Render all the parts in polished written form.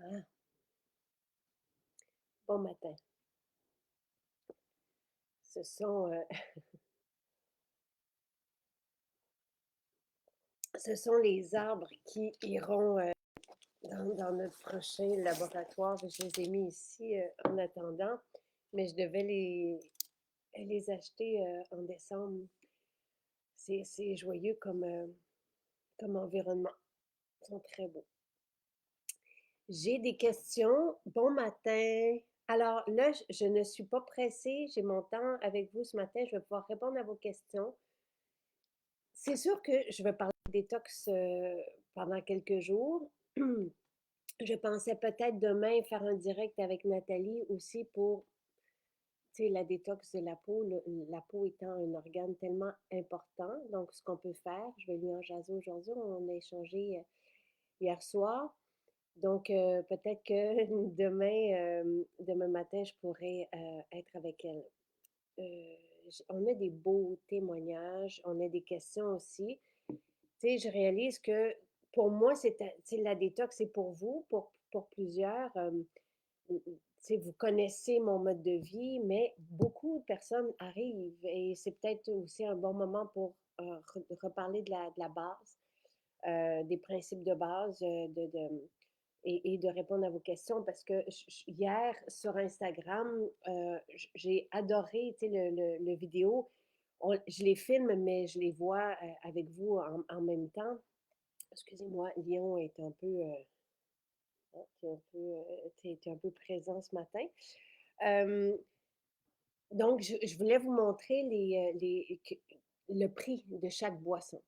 Ah, bon matin. Ce sont, ce sont les arbres qui iront dans notre prochain laboratoire. Je les ai mis ici en attendant, mais je devais les acheter en décembre. C'est joyeux comme environnement. Ils sont très beaux. J'ai des questions. Bon matin. Alors là, je ne suis pas pressée. J'ai mon temps avec vous ce matin. Je vais pouvoir répondre à vos questions. C'est sûr que je vais parler de détox pendant quelques jours. Je pensais peut-être demain faire un direct avec Nathalie aussi pour, tu sais, la détox de la peau, la peau étant un organe tellement important. Donc, ce qu'on peut faire, je vais lui en jaser aujourd'hui. On a échangé hier soir. Donc, peut-être que demain matin, je pourrais être avec elle. On a des beaux témoignages, on a des questions aussi. Tu sais, je réalise que pour moi, la détox, c'est pour vous, pour plusieurs. Tu sais, vous connaissez mon mode de vie, mais beaucoup de personnes arrivent et c'est peut-être aussi un bon moment pour reparler de la base, des principes de base et de répondre à vos questions parce que hier sur Instagram, j'ai adoré tu sais, le vidéo. Je les filme, mais je les vois avec vous en même temps. Excusez-moi, Lyon est un peu, t'es un peu présent ce matin. Euh, donc, je voulais vous montrer le prix de chaque boisson.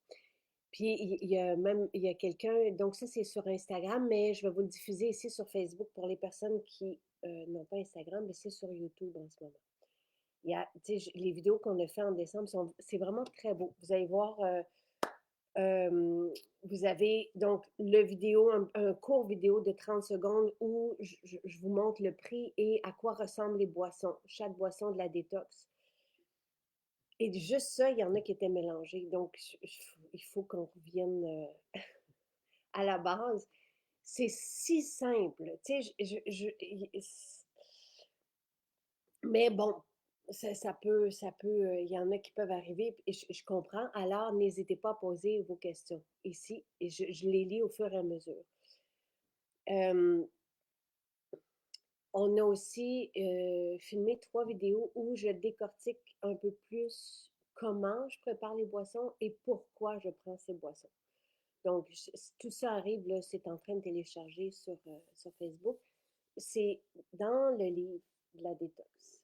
Puis, il y a quelqu'un, donc ça, c'est sur Instagram, mais je vais vous le diffuser ici sur Facebook pour les personnes qui n'ont pas Instagram, mais c'est sur YouTube en ce moment. Il y a, tu sais, les vidéos qu'on a fait en décembre, c'est vraiment très beau. Vous allez voir, vous avez donc un court vidéo de 30 secondes où je vous montre le prix et à quoi ressemblent les boissons, chaque boisson de la détox. Et juste ça, il y en a qui étaient mélangés. Donc, il faut qu'on revienne à la base. C'est si simple. Tu sais, mais bon, il y en a qui peuvent arriver et je comprends. Alors, n'hésitez pas à poser vos questions ici et je les lis au fur et à mesure. Euh, on a aussi filmé 3 vidéos où je décortique un peu plus comment je prépare les boissons et pourquoi je prends ces boissons. Donc, tout ça arrive, là, c'est en train de télécharger sur Facebook. C'est dans le livre de la détox.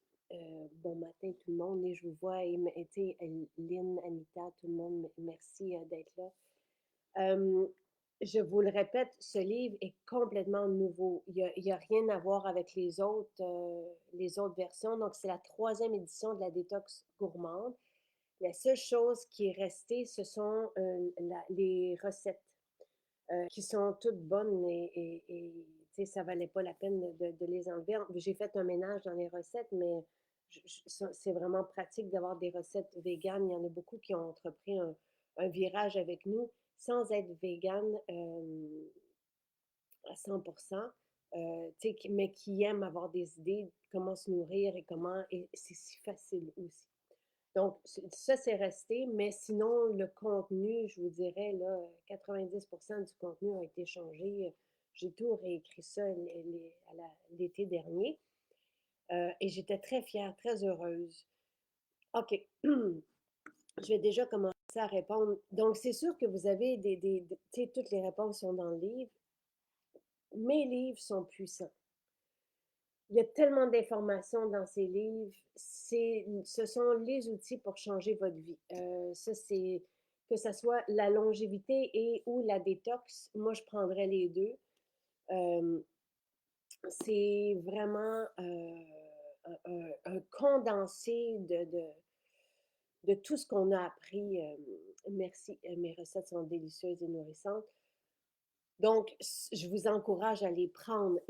Bon matin tout le monde, et je vous vois, et, tu sais, Lynn, Anita, tout le monde, merci d'être là. Euh, je vous le répète, ce livre est complètement nouveau. Il y a rien à voir avec les autres versions. Donc, c'est la 3e édition de la détox gourmande. La seule chose qui est restée, ce sont les recettes qui sont toutes bonnes et tu sais, ça valait pas la peine de les enlever. J'ai fait un ménage dans les recettes, mais c'est vraiment pratique d'avoir des recettes véganes. Il y en a beaucoup qui ont entrepris un virage avec nous sans être vegan à 100%, mais qui aiment avoir des idées de comment se nourrir et comment, et c'est si facile aussi. Donc, ça, c'est resté, mais sinon, le contenu, je vous dirais, là, 90% du contenu a été changé. J'ai tout réécrit ça l'été dernier et j'étais très fière, très heureuse. OK. Je vais déjà commencer à répondre. Donc, c'est sûr que vous avez tu sais, toutes les réponses sont dans le livre. Mes livres sont puissants. Il y a tellement d'informations dans ces livres. Ce sont les outils pour changer votre vie. Ça, c'est que ce soit la longévité et ou la détox. Moi, je prendrais les deux. Euh, c'est vraiment un condensé de tout ce qu'on a appris. Merci, mes recettes sont délicieuses et nourrissantes. Donc, je vous encourage à les prendre.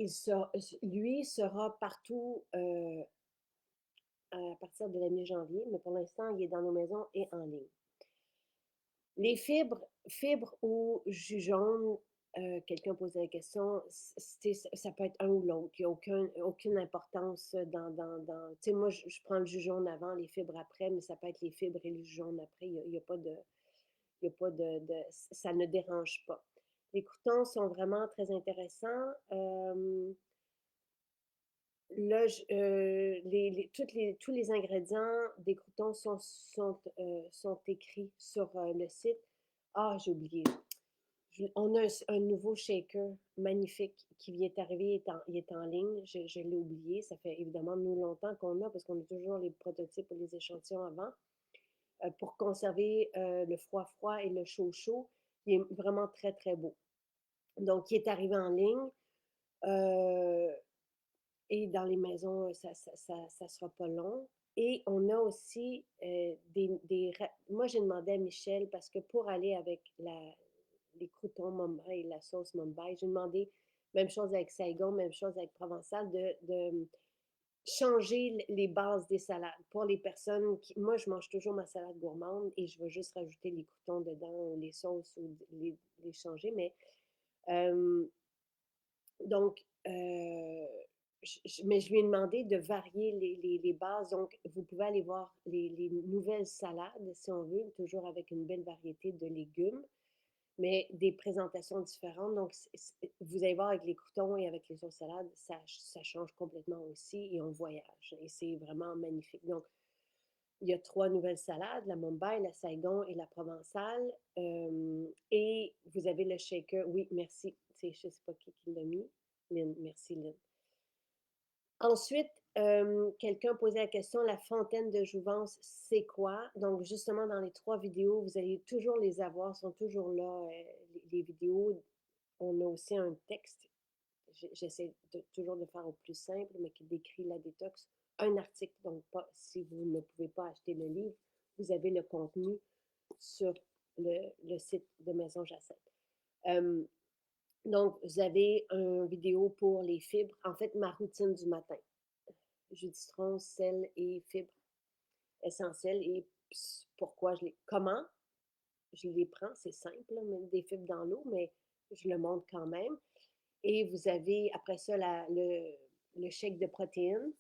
Lui sera partout à partir de la mi-janvier, mais pour l'instant, il est dans nos maisons et en ligne. Les fibres ou jus jaune, quelqu'un posait la question, ça peut être un ou l'autre. Il y a aucune importance dans tu sais, moi, je prends le jus jaune avant, les fibres après, mais ça peut être les fibres et le jus jaune après. Il y a pas de il y a pas de ça ne dérange pas. Les croûtons sont vraiment très intéressants. Là, tous les ingrédients des croûtons sont écrits sur le site. Ah, j'ai oublié. On a un nouveau shaker magnifique qui vient d'arriver, il est en ligne. Je l'ai oublié. Ça fait évidemment nous longtemps qu'on a parce qu'on a toujours les prototypes ou les échantillons avant pour conserver le froid froid et le chaud chaud. Il est vraiment très, très beau. Donc, il est arrivé en ligne. Euh, et dans les maisons, ça sera pas long. Et on a aussi moi, j'ai demandé à Michel, parce que pour aller avec les croûtons Mumbai et la sauce Mumbai, j'ai demandé, même chose avec Saigon, même chose avec Provençal, de changer les bases des salades. Pour les personnes qui. Moi, je mange toujours ma salade gourmande et je vais juste rajouter les croûtons dedans, ou les sauces, ou les changer. Mais euh, donc, mais je lui ai demandé de varier les bases. Donc, vous pouvez aller voir les nouvelles salades, si on veut, toujours avec une belle variété de légumes, mais des présentations différentes. Donc, vous allez voir avec les croutons et avec les sauces salades, ça change complètement aussi et on voyage. Et c'est vraiment magnifique. Donc, il y a 3 nouvelles salades, la Mumbai, la Saigon et la Provençale. Et vous avez le shaker. Oui, merci. Je ne sais pas qui l'a mis. Lynn, merci Lynn. Ensuite, quelqu'un posait la question, la fontaine de jouvence, c'est quoi? Donc, justement, dans les 3 vidéos, vous allez toujours les avoir, sont toujours là, les vidéos. On a aussi un texte. J'essaie toujours de faire au plus simple, mais qui décrit la détox. Un article, donc pas si vous ne pouvez pas acheter le livre, vous avez le contenu sur le site de Maison Jacinthe. Donc, vous avez une vidéo pour les fibres. En fait, ma routine du matin. Jus de citron, sel et fibres essentielles. Et pourquoi comment je les prends, c'est simple, mettre des fibres dans l'eau, mais je le montre quand même. Et vous avez après ça le shake de protéines.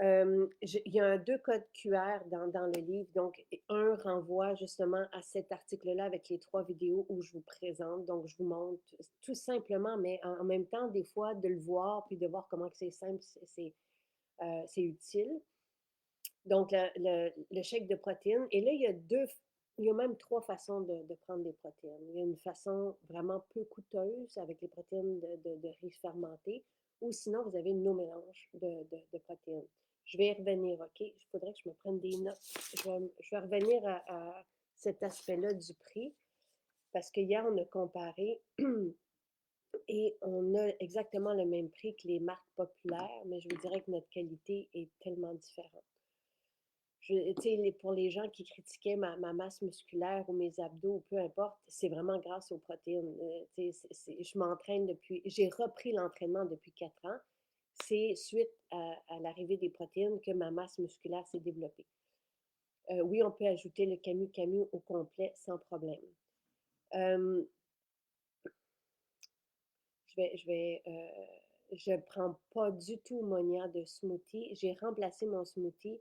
Il y a 2 codes QR dans le livre. Donc, un renvoie justement à cet article-là avec les 3 vidéos où je vous présente. Donc, je vous montre tout simplement, mais en même temps, des fois, de le voir puis de voir comment c'est simple, c'est utile. Donc, le shake de protéines. Et là, il y a même 3 façons de prendre des protéines. Il y a une façon vraiment peu coûteuse avec les protéines de riz fermenté, ou sinon, vous avez nos mélanges de protéines. Je vais y revenir, OK? Il faudrait que je me prenne des notes. Je vais revenir à cet aspect-là du prix, parce qu'hier, on a comparé et on a exactement le même prix que les marques populaires, mais je vous dirais que notre qualité est tellement différente. Pour les gens qui critiquaient ma masse musculaire ou mes abdos, peu importe, c'est vraiment grâce aux protéines. Je m'entraîne j'ai repris l'entraînement depuis 4 ans. C'est suite à l'arrivée des protéines que ma masse musculaire s'est développée. Oui, on peut ajouter le camu-camu au complet sans problème. Euh, je prends pas du tout Monia de smoothie. J'ai remplacé mon smoothie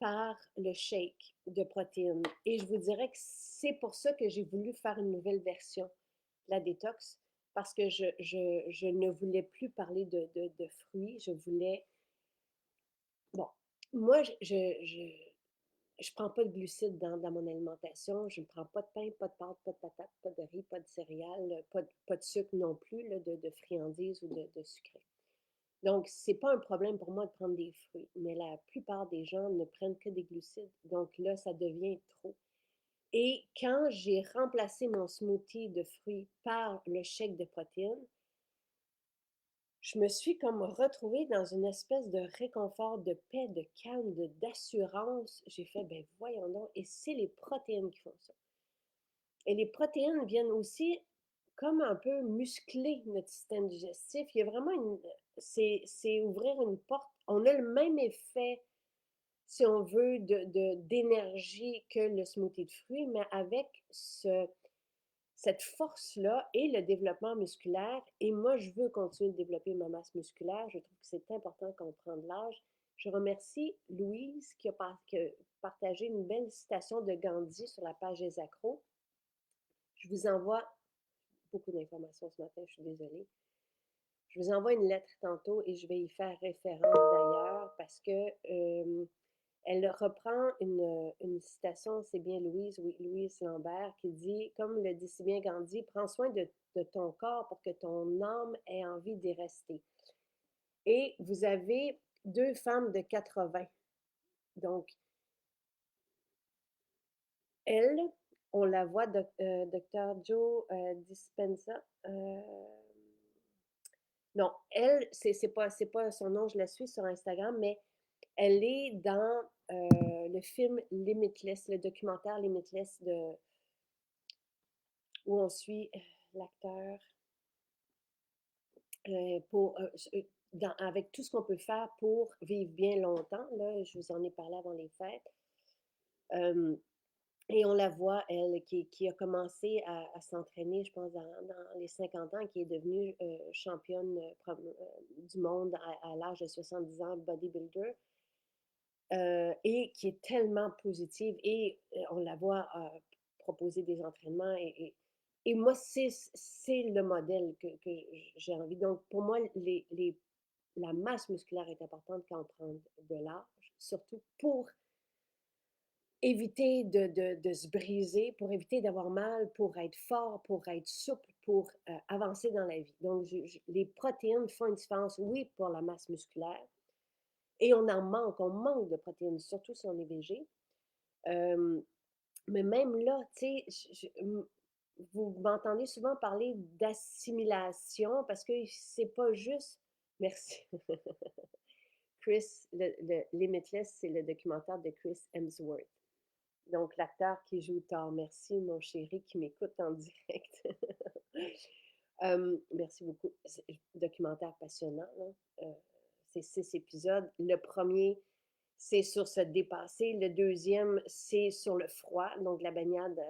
par le shake de protéines. Et je vous dirais que c'est pour ça que j'ai voulu faire une nouvelle version de la détox, parce que je ne voulais plus parler de fruits. Je voulais. Bon, moi, je prends pas de glucides dans mon alimentation. Je ne prends pas de pain, pas de pâtes, pas de patates, pas de riz, pas de céréales, pas de sucre non plus, là, de friandises ou de sucré. Donc, c'est pas un problème pour moi de prendre des fruits, mais la plupart des gens ne prennent que des glucides. Donc là, ça devient trop. Et quand j'ai remplacé mon smoothie de fruits par le shake de protéines, je me suis comme retrouvée dans une espèce de réconfort, de paix, de calme, d'assurance. J'ai fait, ben voyons donc, et c'est les protéines qui font ça. Et les protéines viennent aussi comme un peu muscler notre système digestif. Il y a vraiment c'est ouvrir une porte. On a le même effet si on veut, d'énergie que le smoothie de fruits, mais avec cette force-là et le développement musculaire. Et moi, je veux continuer de développer ma masse musculaire. Je trouve que c'est important quand on prend de l'âge. Je remercie Louise qui a partagé une belle citation de Gandhi sur la page des accros. Je vous envoie beaucoup d'informations ce matin, je suis désolée. Je vous envoie une lettre tantôt et je vais y faire référence d'ailleurs parce que elle reprend une citation, c'est bien Louise, oui, Louise Lambert, qui dit, comme le dit si bien Gandhi, prends soin de ton corps pour que ton âme ait envie d'y rester. Et vous avez deux femmes de 80. Donc, elle, on la voit, Dr. Joe Dispenza. Non, elle, c'est pas son nom, je la suis sur Instagram, mais elle est dans le film Limitless, le documentaire Limitless où on suit l'acteur avec tout ce qu'on peut faire pour vivre bien longtemps. Là, je vous en ai parlé avant les fêtes. Et on la voit, elle, qui a commencé à s'entraîner, je pense, dans les 50 ans, qui est devenue championne du monde à l'âge de 70 ans, bodybuilder. Et qui est tellement positive et on la voit proposer des entraînements et moi, c'est le modèle que j'ai envie. Donc, pour moi, la masse musculaire est importante quand on prend de l'âge, surtout pour éviter de se briser, pour éviter d'avoir mal, pour être fort, pour être souple, pour avancer dans la vie. Donc, les protéines font une différence, oui, pour la masse musculaire, et on on manque de protéines, surtout si on est végé. Mais même là, tu sais, vous m'entendez souvent parler d'assimilation parce que c'est pas juste. Merci. Chris, Limitless, c'est le documentaire de Chris Hemsworth. Donc, l'acteur qui joue Thor. Merci, mon chéri, qui m'écoute en direct. Merci beaucoup. C'est un documentaire passionnant. C'est 6 épisodes. Le premier, c'est sur se dépasser. Le deuxième, c'est sur le froid, donc la baignade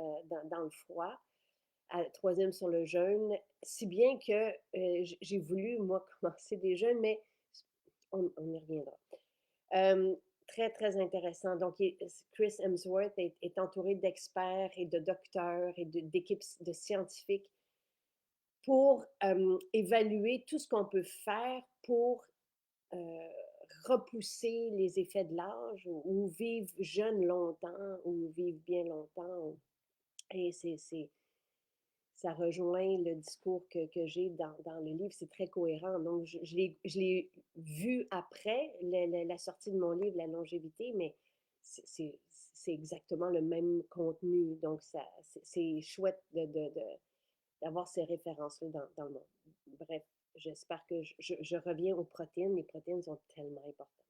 dans le froid. Troisième, sur le jeûne. Si bien que j'ai voulu, moi, commencer des jeûnes, mais on y reviendra. Très, très intéressant. Donc, Chris Hemsworth est entouré d'experts et de docteurs et d'équipes de scientifiques pour évaluer tout ce qu'on peut faire pour repousser les effets de l'âge ou vivre jeune longtemps ou vivre bien longtemps. Et ça rejoint le discours que j'ai dans le livre. C'est très cohérent. Donc, je l'ai vu après la sortie de mon livre, La longévité, mais c'est exactement le même contenu. Donc, c'est chouette d'avoir ces références-là dans le monde. Bref, j'espère que je reviens aux protéines. Les protéines sont tellement importantes.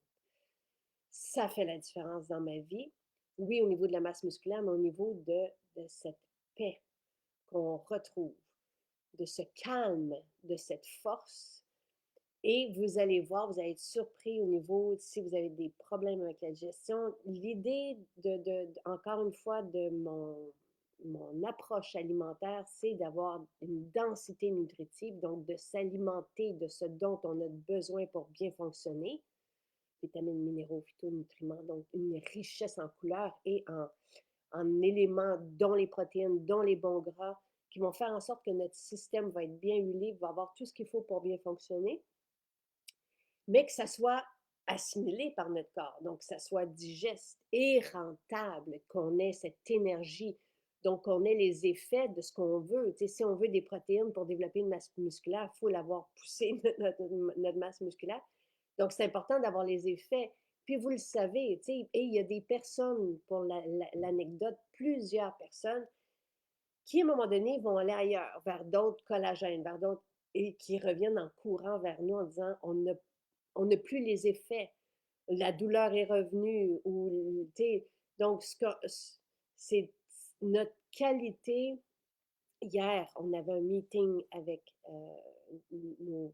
Ça fait la différence dans ma vie. Oui, au niveau de la masse musculaire, mais au niveau de cette paix qu'on retrouve, de ce calme, de cette force. Et vous allez voir, vous allez être surpris au niveau, si vous avez des problèmes avec la digestion. L'idée, encore une fois, de mon approche alimentaire, c'est d'avoir une densité nutritive, donc de s'alimenter de ce dont on a besoin pour bien fonctionner, vitamines, minéraux, phytonutriments, donc une richesse en couleurs et en éléments, dont les protéines, dont les bons gras, qui vont faire en sorte que notre système va être bien huilé, va avoir tout ce qu'il faut pour bien fonctionner, mais que ça soit assimilé par notre corps, donc que ça soit digeste et rentable, qu'on ait cette énergie, donc qu'on ait les effets de ce qu'on veut. Tu sais, si on veut des protéines pour développer une masse musculaire, il faut l'avoir poussé, notre masse musculaire. Donc, c'est important d'avoir les effets. Puis, vous le savez, tu sais, et il y a des personnes, pour l'anecdote, plusieurs personnes qui, à un moment donné, vont aller ailleurs, vers d'autres collagènes, vers d'autres, et qui reviennent en courant vers nous en disant on n'a plus les effets, la douleur est revenue, ou, donc, c'est notre qualité. Hier, on avait un meeting avec nos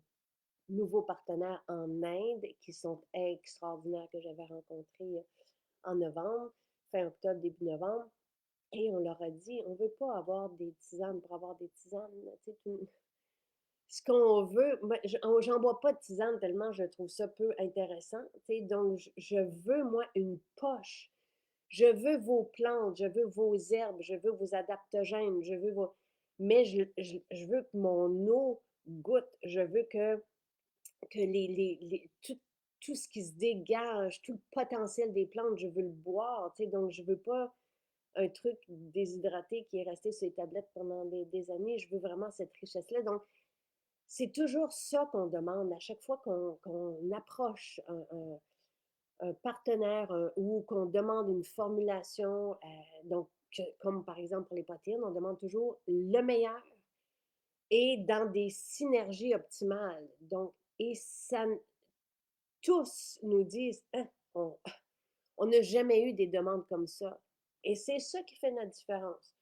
nouveaux partenaires en Inde qui sont extraordinaires que j'avais rencontrés en novembre, fin octobre, début novembre, et on leur a dit, on ne veut pas avoir des tisanes pour avoir des tisanes. Tu sais, ce qu'on veut, moi, j'en bois pas de tisane tellement je trouve ça peu intéressant. Tu sais, donc, je veux, moi, une poche. Je veux vos plantes, je veux vos herbes, je veux vos adaptogènes, je veux vos... Mais je veux que mon eau goûte, je veux que tout ce qui se dégage, tout le potentiel des plantes, je veux le boire, tu sais, donc je veux pas un truc déshydraté qui est resté sur les tablettes pendant des années, je veux vraiment cette richesse-là. Donc, c'est toujours ça qu'on demande à chaque fois qu'on approche un partenaire ou qu'on demande une formulation, donc comme par exemple pour les protéines, on demande toujours le meilleur et dans des synergies optimales. Donc, et ça, tous nous disent, hein, on n'a jamais eu des demandes comme ça. Et c'est ça qui fait notre différence.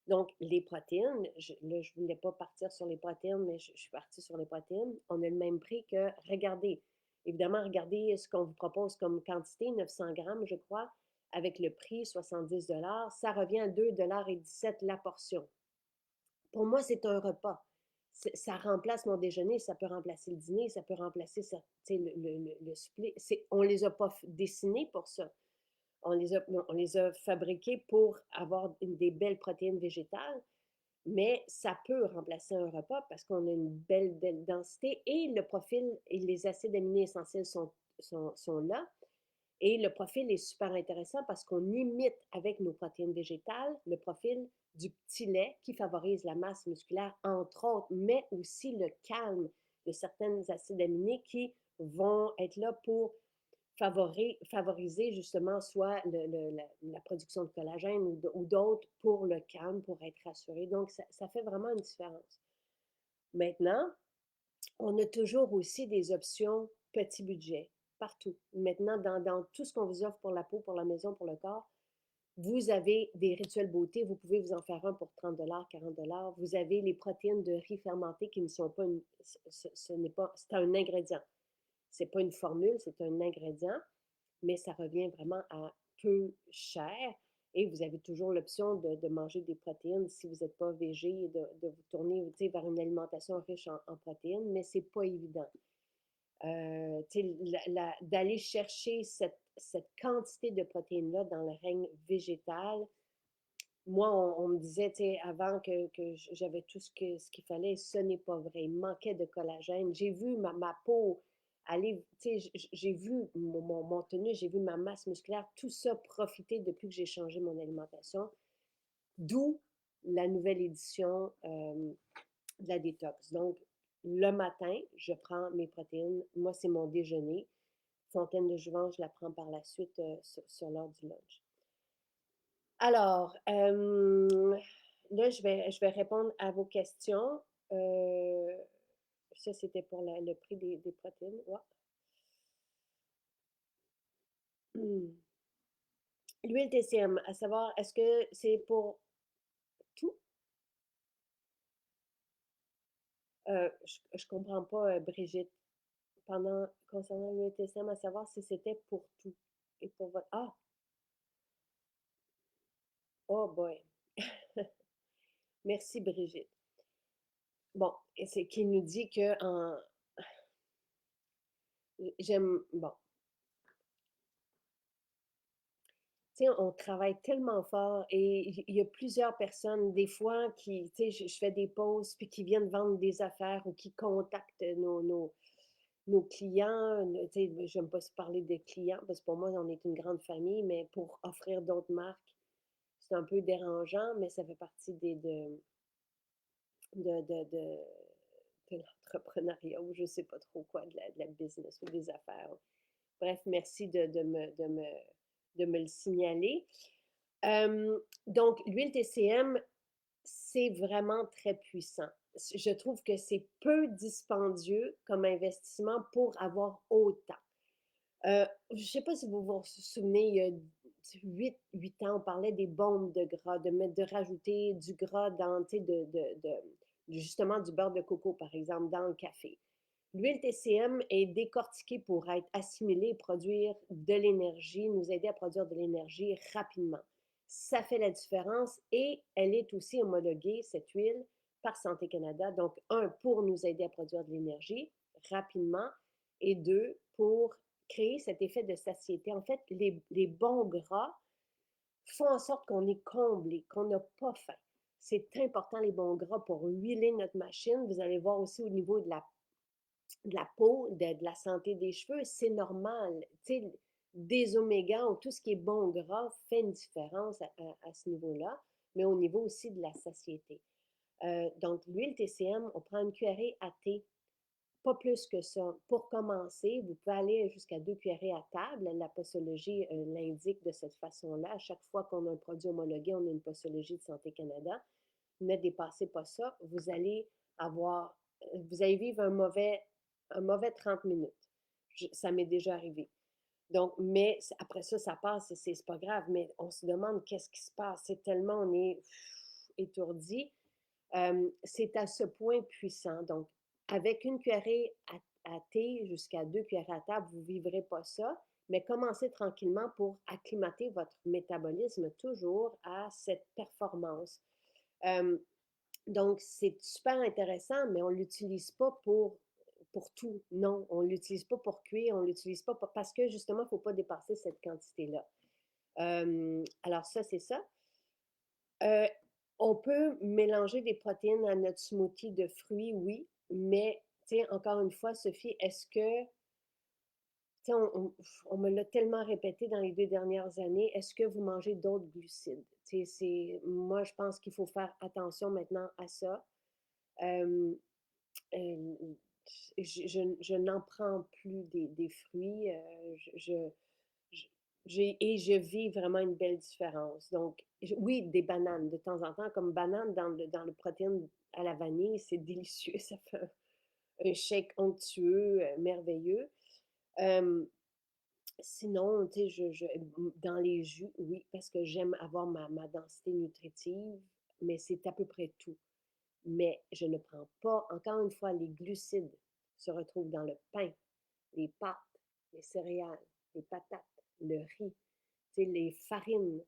Donc, les protéines, là, je ne voulais pas partir sur les protéines, mais je suis partie sur les protéines. On a le même prix que, regardez, évidemment, regardez ce qu'on vous propose comme quantité, 900 grammes, je crois, avec le prix 70 ça revient à 2,17 la portion. Pour moi, c'est un repas. Ça remplace mon déjeuner, ça peut remplacer le dîner, ça peut remplacer ça, le souper. On ne les a pas dessinés pour ça. On les a fabriqués pour avoir des belles protéines végétales, mais ça peut remplacer un repas parce qu'on a une belle densité et le profil et les acides aminés essentiels sont là. Et le profil est super intéressant parce qu'on imite avec nos protéines végétales le profil du petit lait qui favorise la masse musculaire, entre autres, mais aussi le calme de certains acides aminés qui vont être là pour favoriser justement soit la production de collagène ou d'autres pour le calme, pour être rassuré. Donc, ça fait vraiment une différence. Maintenant, on a toujours aussi des options petit budget, partout. Maintenant, dans tout ce qu'on vous offre pour la peau, pour la maison, pour le corps, vous avez des rituels beauté, vous pouvez vous en faire un pour 30 40 Vous avez les protéines de riz fermenté qui ne sont pas ce n'est pas, c'est un ingrédient. C'est pas une formule, c'est un ingrédient, mais ça revient vraiment à peu cher. Et vous avez toujours l'option de manger des protéines si vous n'êtes pas végé, de vous tourner vers une alimentation riche en protéines, mais c'est pas évident. D'aller chercher cette quantité de protéines-là dans le règne végétal. Moi, on me disait avant que j'avais tout ce qu'il fallait. Ce n'est pas vrai. Il manquait de collagène. J'ai vu ma peau aller, j'ai vu mon tenue, j'ai vu ma masse musculaire, tout ça profiter depuis que j'ai changé mon alimentation. D'où la nouvelle édition de la détox. Donc, le matin, je prends mes protéines. Moi, c'est mon déjeuner. Fontaine de jouvence, je la prends par la suite sur l'heure du lunch. Alors, là, je vais répondre à vos questions. Ça, c'était pour le prix des protéines. Ouais. L'huile TCM, à savoir, est-ce que c'est pour tout? Je comprends pas, Brigitte. Concernant l'huile TCM, à savoir si c'était pour tout. Et pour votre... Ah! Oh boy! Merci, Brigitte. Bon, et c'est qui nous dit que j'aime... Bon, tu sais, on travaille tellement fort et il y a plusieurs personnes, des fois, qui, tu sais, je fais des pauses, puis qui viennent vendre des affaires ou qui contactent nos clients. Tu sais, j'aime pas se parler de clients parce que pour moi, on est une grande famille, mais pour offrir d'autres marques, c'est un peu dérangeant, mais ça fait partie de, de, de, de l'entrepreneuriat ou je sais pas trop quoi, de la business ou des affaires. Bref, merci de me le signaler. Donc, l'huile TCM, c'est vraiment très puissant. Je trouve que c'est peu dispendieux comme investissement pour avoir autant. Je ne sais pas si vous vous souvenez, il y a 8 ans, on parlait des bombes de gras, de rajouter du gras dans, justement du beurre de coco, par exemple, dans le café. L'huile TCM est décortiquée pour être assimilée et produire de l'énergie, nous aider à produire de l'énergie rapidement. Ça fait la différence et elle est aussi homologuée, cette huile, par Santé Canada. Donc, un, pour nous aider à produire de l'énergie rapidement et deux, pour créer cet effet de satiété. En fait, les bons gras font en sorte qu'on est comblé, qu'on n'a pas faim. C'est important, les bons gras, pour huiler notre machine. Vous allez voir aussi au niveau de la peau, de la santé des cheveux, c'est normal. Tu sais, des omégas ou tout ce qui est bon gras fait une différence à ce niveau-là, mais au niveau aussi de la satiété. Donc, l'huile TCM, on prend une cuillerée à thé, pas plus que ça. Pour commencer, vous pouvez aller jusqu'à 2 cuillerées à table. La posologie l'indique de cette façon-là. À chaque fois qu'on a un produit homologué, on a une posologie de Santé Canada. Ne dépassez pas ça. Avoir, vous allez vivre un mauvais 30 minutes. Ça m'est déjà arrivé. Donc, mais après ça, ça passe, c'est pas grave, mais on se demande qu'est-ce qui se passe. C'est tellement, on est étourdi. C'est à ce point puissant. Donc, avec une cuillerée à thé jusqu'à 2 cuillerées à table, vous ne vivrez pas ça, mais commencez tranquillement pour acclimater votre métabolisme toujours à cette performance. Euh, donc, c'est super intéressant, mais on ne l'utilise pas pour tout. Non, on ne l'utilise pas pour cuire, on ne l'utilise pas parce que justement, il ne faut pas dépasser cette quantité-là. Alors, ça, c'est ça. Euh, on peut mélanger des protéines à notre smoothie de fruits, oui, mais, tu sais, encore une fois, Sophie, est-ce que, tu sais, on me l'a tellement répété dans les 2 dernières années, est-ce que vous mangez d'autres glucides? Tu sais, moi, je pense qu'il faut faire attention maintenant à ça. Euh, euh, je n'en prends plus des fruits. Je- et je vis vraiment une belle différence. Donc, oui, des bananes de temps en temps, comme banane dans le protéine à la vanille, c'est délicieux. Ça fait un shake onctueux, merveilleux. Euh, Sinon, tu sais, dans les jus, oui, parce que j'aime avoir ma densité nutritive, mais c'est à peu près tout. Mais je ne prends pas, encore une fois, les glucides se retrouvent dans le pain, les pâtes, les céréales, les patates, le riz, tu sais, les farines.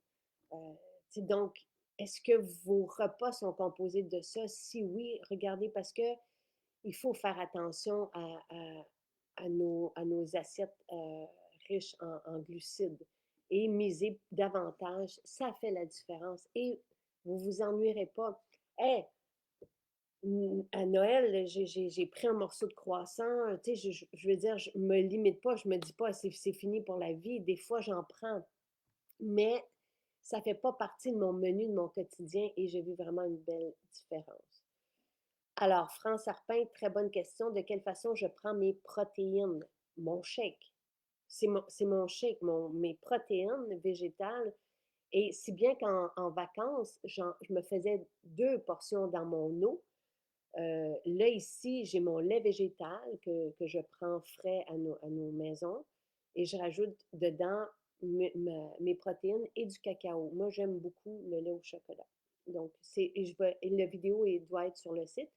Euh, donc, est-ce que vos repas sont composés de ça? Si oui, regardez, parce que il faut faire attention à nos assiettes riches en glucides et miser davantage. Ça fait la différence et vous vous ennuierez pas. Hey, à Noël, j'ai pris un morceau de croissant. Tu sais, je veux dire, je me limite pas, je me dis pas, c'est fini pour la vie. Des fois, j'en prends, mais ça fait pas partie de mon menu, de mon quotidien et j'ai vu vraiment une belle différence. Alors, France Arpin, très bonne question. De quelle façon je prends mes protéines? Mon shake. C'est mon shake, mes protéines végétales. Et si bien qu'en vacances, je me faisais 2 portions dans mon eau. Là, ici, j'ai mon lait végétal que je prends frais à nos maisons et je rajoute dedans mes protéines et du cacao. Moi, j'aime beaucoup le lait au chocolat. Donc, et la vidéo doit être sur le site.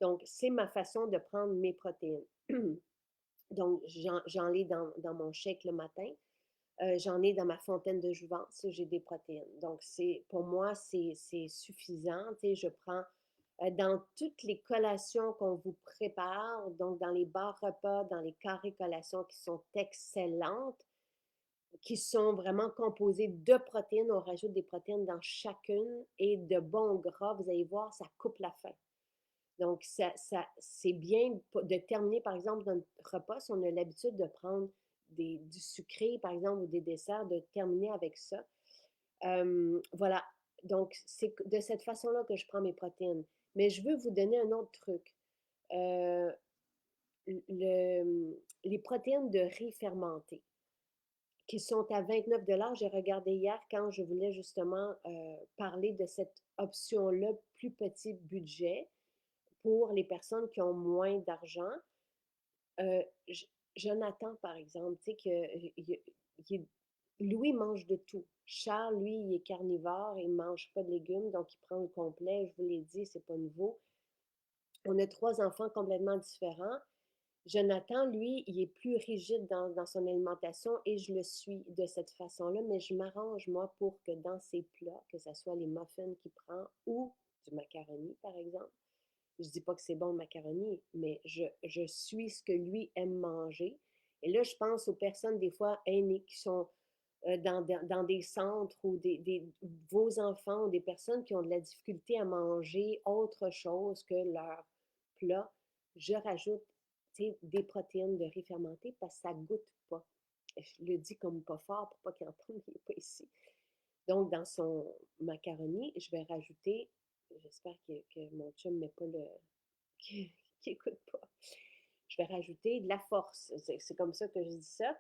Donc, c'est ma façon de prendre mes protéines. Donc, j'en ai dans mon shake le matin. J'en ai dans ma fontaine de jouvence, j'ai des protéines. Donc, pour moi, c'est suffisant. Tu sais, je prends dans toutes les collations qu'on vous prépare, donc dans les bars repas, dans les carrés collations qui sont excellentes, qui sont vraiment composées de protéines. On rajoute des protéines dans chacune et de bons gras. Vous allez voir, ça coupe la faim. Donc, c'est bien de terminer, par exemple, dans notre repas, si on a l'habitude de prendre du sucré, par exemple, ou des desserts, de terminer avec ça. Voilà. Donc, c'est de cette façon-là que je prends mes protéines. Mais je veux vous donner un autre truc. Euh, les protéines de riz fermenté, qui sont à 29 $. J'ai regardé hier quand je voulais justement parler de cette option-là, plus petit budget pour les personnes qui ont moins d'argent. Euh, Jonathan, par exemple, tu sais que Louis mange de tout. Charles, lui, il est carnivore, il ne mange pas de légumes, donc il prend le complet. Je vous l'ai dit, c'est pas nouveau. On a 3 enfants complètement différents. Jonathan, lui, il est plus rigide dans son alimentation et je le suis de cette façon-là, mais je m'arrange, moi, pour que dans ses plats, que ce soit les muffins qu'il prend ou du macaroni, par exemple, je dis pas que c'est bon le macaroni, mais je suis ce que lui aime manger. Et là, je pense aux personnes, des fois, aînées qui sont dans des centres ou vos enfants ou des personnes qui ont de la difficulté à manger autre chose que leur plat. Je rajoute des protéines de riz fermenté parce que ça ne goûte pas. Je le dis comme pas fort pour pas qu'il entende, il n'est pas ici. Donc, dans son macaroni, je vais rajouter, j'espère que mon chum ne met pas le, qui n'écoute pas. Je vais rajouter de la force. C'est comme ça que je dis ça.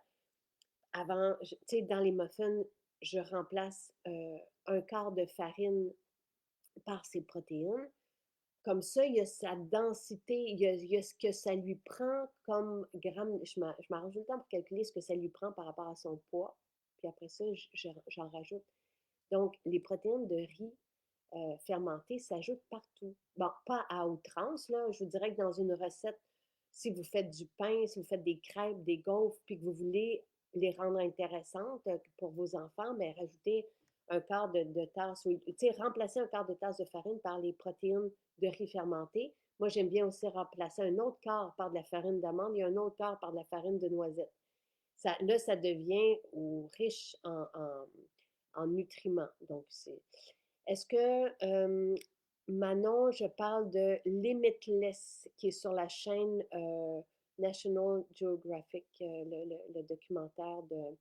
Avant, tu sais, dans les muffins, je remplace un quart de farine par ses protéines. Comme ça, il y a sa densité, il y a ce que ça lui prend comme gramme. Je m'arrange tout le temps pour calculer ce que ça lui prend par rapport à son poids. Puis après ça, j'en rajoute. Donc, les protéines de riz fermenté s'ajoute partout. Bon, pas à outrance, là. Je vous dirais que dans une recette, si vous faites du pain, si vous faites des crêpes, des gaufres, puis que vous voulez les rendre intéressantes pour vos enfants, bien, rajoutez un quart de tasse, tu sais, remplacer un quart de tasse de farine par les protéines de riz fermenté. Moi, j'aime bien aussi remplacer un autre quart par de la farine d'amande et un autre quart par de la farine de noisette. Ça, là, ça devient riche en nutriments. Donc, c'est est-ce que Manon, je parle de Limitless, qui est sur la chaîne National Geographic, le documentaire de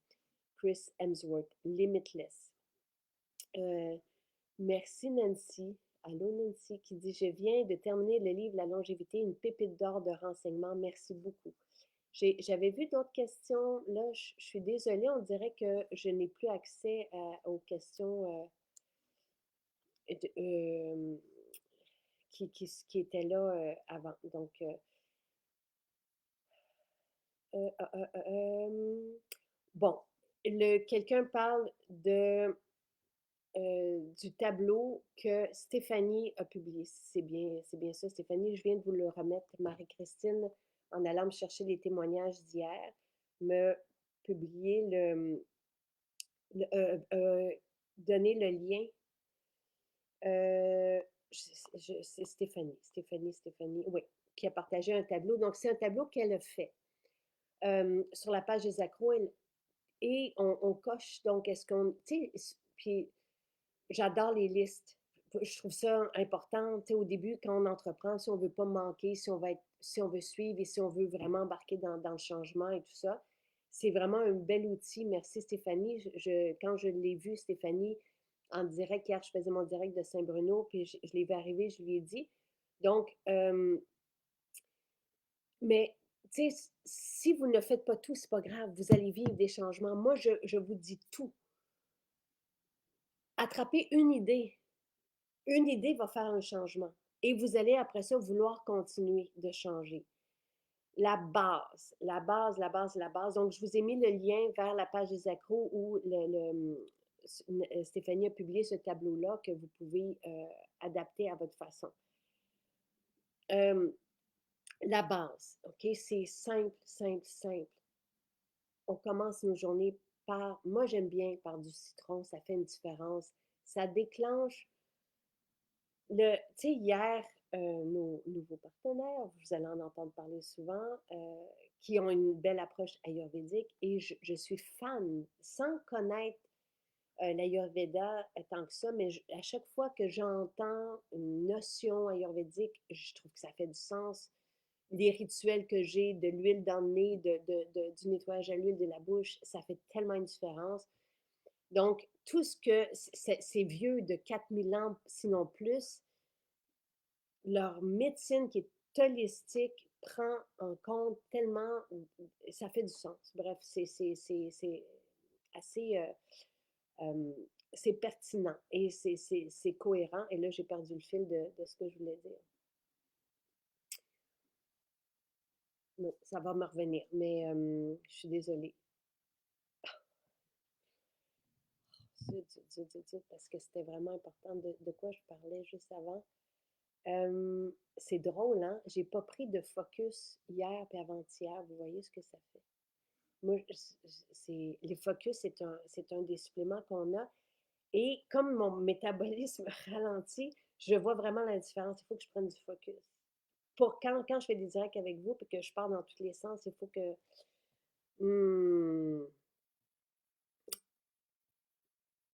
Chris Hemsworth, Limitless. Euh, Merci Nancy. Allô Nancy, qui dit, je viens de terminer le livre La longévité, une pépite d'or de renseignements. Merci beaucoup. J'avais vu d'autres questions. Là, je suis désolée, on dirait que je n'ai plus accès aux questions euh, qui étaient là avant. Donc, euh, euh, euh, bon, quelqu'un parle du tableau que Stéphanie a publié. C'est bien ça, Stéphanie. Je viens de vous le remettre. Marie-Christine, en allant me chercher les témoignages d'hier, me publier le donner le lien. Euh, c'est Stéphanie, oui, qui a partagé un tableau. Donc, c'est un tableau qu'elle a fait sur la page des accros. Et on coche, donc, est-ce qu'on, tu sais, puis j'adore les listes. Je trouve ça important, tu sais, au début, quand on entreprend, si on veut pas manquer, si on veut suivre et si on veut vraiment embarquer dans le changement et tout ça, c'est vraiment un bel outil. Merci Stéphanie. Quand je l'ai vu, Stéphanie, en direct, hier, je faisais mon direct de Saint-Bruno, puis je l'ai vu arriver, je lui ai dit. Donc, mais, tu sais, si vous ne faites pas tout, c'est pas grave, vous allez vivre des changements. Moi, je vous dis tout. Attrapez une idée va faire un changement. Et vous allez après ça vouloir continuer de changer. La base, la base, la base, la base. Donc, je vous ai mis le lien vers la page des accros où Stéphanie a publié ce tableau-là que vous pouvez adapter à votre façon. La base, OK? C'est simple, simple, simple. On commence nos journées par, moi j'aime bien par du citron, ça fait une différence. Ça déclenche tu sais, hier, nos nouveaux partenaires, vous allez en entendre parler souvent, qui ont une belle approche ayurvédique et je suis fan, sans connaître l'ayurveda tant que ça, mais à chaque fois que j'entends une notion ayurvédique, je trouve que ça fait du sens. Les rituels que j'ai, de l'huile dans le nez, du nettoyage à l'huile de la bouche, ça fait tellement une différence. Donc, tout ce que c'est vieux de 4000 ans, sinon plus, leur médecine qui est holistique prend en compte tellement, ça fait du sens. Bref, c'est assez, c'est pertinent et c'est cohérent. Et là, j'ai perdu le fil de ce que je voulais dire. Non, ça va me revenir, mais je suis désolée. Parce que c'était vraiment important de quoi je parlais juste avant. C'est drôle, hein? J'ai pas pris de focus hier puis avant-hier. Vous voyez ce que ça fait? Moi, les focus, c'est un des suppléments qu'on a. Et comme mon métabolisme ralentit, je vois vraiment la différence. Il faut que je prenne du focus. Pour quand je fais des directs avec vous et que je pars dans tous les sens, il faut que. Hmm,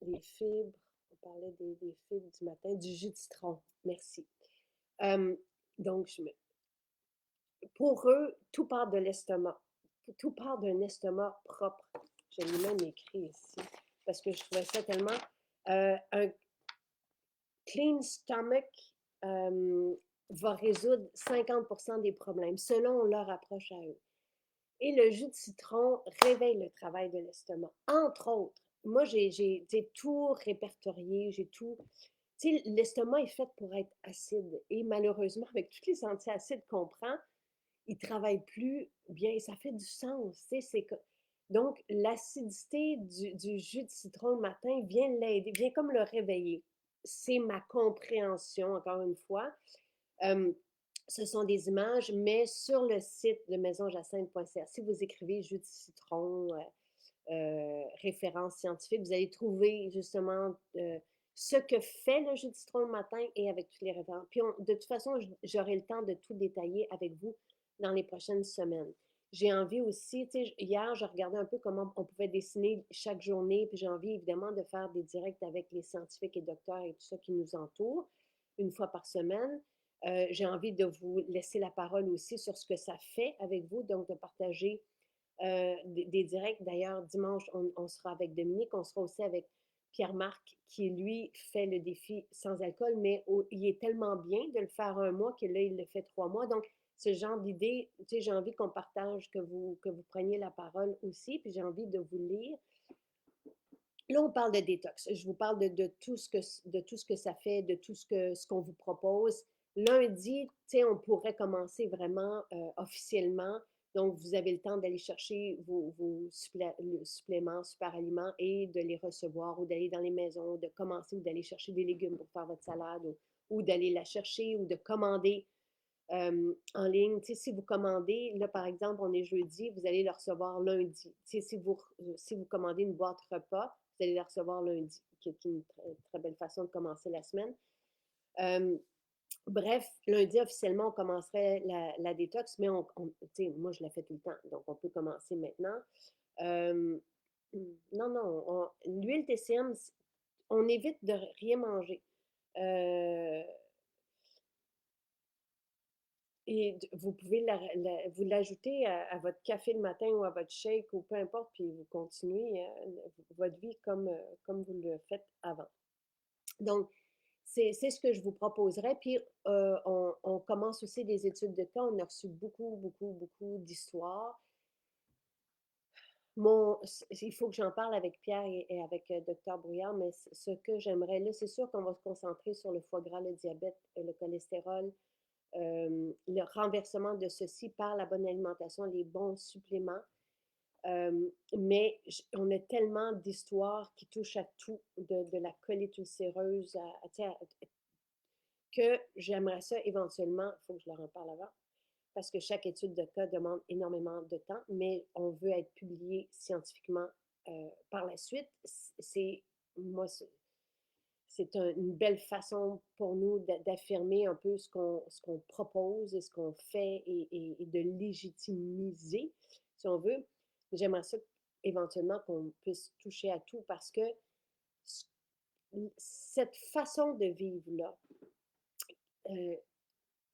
les fibres, on parlait des fibres du matin, du jus de citron. Merci. Euh, donc, pour eux, tout part de l'estomac. Tout part d'un estomac propre. Je l'ai même écrit ici parce que je trouvais ça tellement. Un clean stomach va résoudre 50% des problèmes selon leur approche à eux. Et le jus de citron réveille le travail de l'estomac. Entre autres, moi, j'ai tout répertorié, j'ai tout. Tu sais, l'estomac est fait pour être acide. Et malheureusement, avec tous les antiacides qu'on prend, il ne travaille plus bien. Ça fait du sens. Tu sais, donc, l'acidité du jus de citron le matin vient l'aider, vient comme le réveiller. C'est ma compréhension, encore une fois. Euh, Ce sont des images, mais sur le site de maisonjacinthe.ca, si vous écrivez jus de citron, référence scientifique, vous allez trouver justement ce que fait le jus de citron le matin et avec toutes les références. Puis de toute façon, j'aurai le temps de tout détailler avec vous dans les prochaines semaines. J'ai envie aussi, tu sais, hier, je regardais un peu comment on pouvait dessiner chaque journée, puis j'ai envie évidemment de faire des directs avec les scientifiques et docteurs et tout ça qui nous entourent une fois par semaine. J'ai envie de vous laisser la parole aussi sur ce que ça fait avec vous, donc de partager des directs. D'ailleurs, dimanche, on sera avec Dominique, on sera aussi avec Pierre-Marc, qui lui fait le défi sans alcool, mais il est tellement bien de le faire un mois que là, il le fait 3 mois. Donc, ce genre d'idée, tu sais, j'ai envie qu'on partage, que vous preniez la parole aussi, puis j'ai envie de vous lire. Là, on parle de détox. Je vous parle de tout ce que ça fait, de tout ce qu'on vous propose. Lundi, tu sais, on pourrait commencer vraiment officiellement. Donc, vous avez le temps d'aller chercher vos suppléments, super aliments et de les recevoir ou d'aller dans les maisons, de commencer ou d'aller chercher des légumes pour faire votre salade ou d'aller la chercher ou de commander en ligne. Tu sais, si vous commandez, là, par exemple, on est jeudi, vous allez le recevoir lundi. Tu sais, si vous commandez une boîte repas, vous allez la recevoir lundi, qui est une très belle façon de commencer la semaine. Bref, lundi, officiellement, on commencerait la détox, mais moi, je la fais tout le temps, donc on peut commencer maintenant. Euh, non, non, l'huile TCM, on évite de rien manger. Euh, Et vous pouvez vous l'ajouter à votre café le matin ou à votre shake ou peu importe, puis vous continuez votre vie comme vous le faites avant. Donc, c'est ce que je vous proposerais. Puis, on commence aussi des études de cas. On a reçu beaucoup, beaucoup, beaucoup d'histoires. Il faut que j'en parle avec Pierre et avec Dr. Brouillard, mais ce que j'aimerais là, c'est sûr qu'on va se concentrer sur le foie gras, le diabète, le cholestérol, le renversement de ceci par la bonne alimentation, les bons suppléments. Mais on a tellement d'histoires qui touchent à tout, de la colite ulcéreuse que j'aimerais ça éventuellement, il faut que je leur en parle avant, parce que chaque étude de cas demande énormément de temps, mais on veut être publié scientifiquement par la suite. Moi, c'est une belle façon pour nous d'affirmer un peu ce qu'on propose et ce qu'on fait et de légitimiser, si on veut. J'aimerais ça éventuellement qu'on puisse toucher à tout parce que cette façon de vivre-là euh,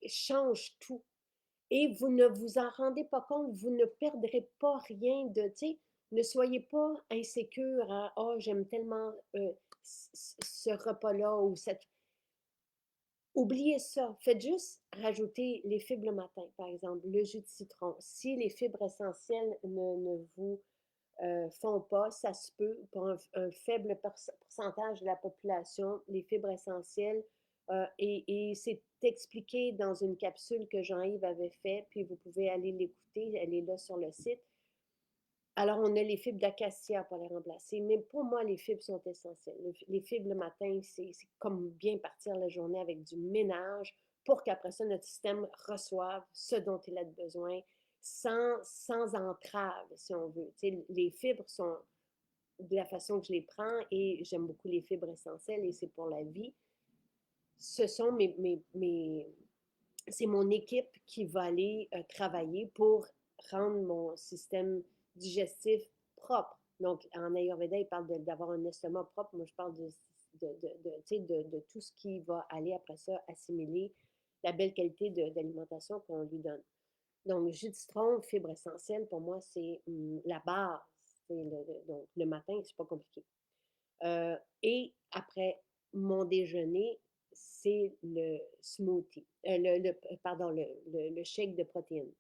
change tout. Et vous ne vous en rendez pas compte, vous ne perdrez pas rien de, tu sais, ne soyez pas insécure à, oh, j'aime tellement ce repas-là ou cette. Oubliez ça. Faites juste rajouter les fibres le matin, par exemple, le jus de citron. Si les fibres essentielles ne vous font pas, ça se peut pour un faible pourcentage de la population, les fibres essentielles. Et c'est expliqué dans une capsule que Jean-Yves avait fait, puis vous pouvez aller l'écouter, elle est là sur le site. Alors, on a les fibres d'acacia pour les remplacer, mais pour moi, les fibres sont essentielles. Les fibres le matin, c'est comme bien partir la journée avec du ménage pour qu'après ça, notre système reçoive ce dont il a besoin sans entrave, si on veut. Tu sais, les fibres sont de la façon que je les prends et j'aime beaucoup les fibres essentielles et c'est pour la vie. Ce sont c'est mon équipe qui va aller travailler pour rendre mon système digestif propre. Donc, en Ayurveda, il parle d'avoir un estomac propre. Moi, je parle de tout ce qui va aller après ça assimiler la belle qualité d'alimentation qu'on lui donne. Donc, jus de citron, fibre essentielle, pour moi, c'est la base. Donc, le matin, c'est pas compliqué. Et après mon déjeuner, c'est le smoothie, pardon, le shake de protéines.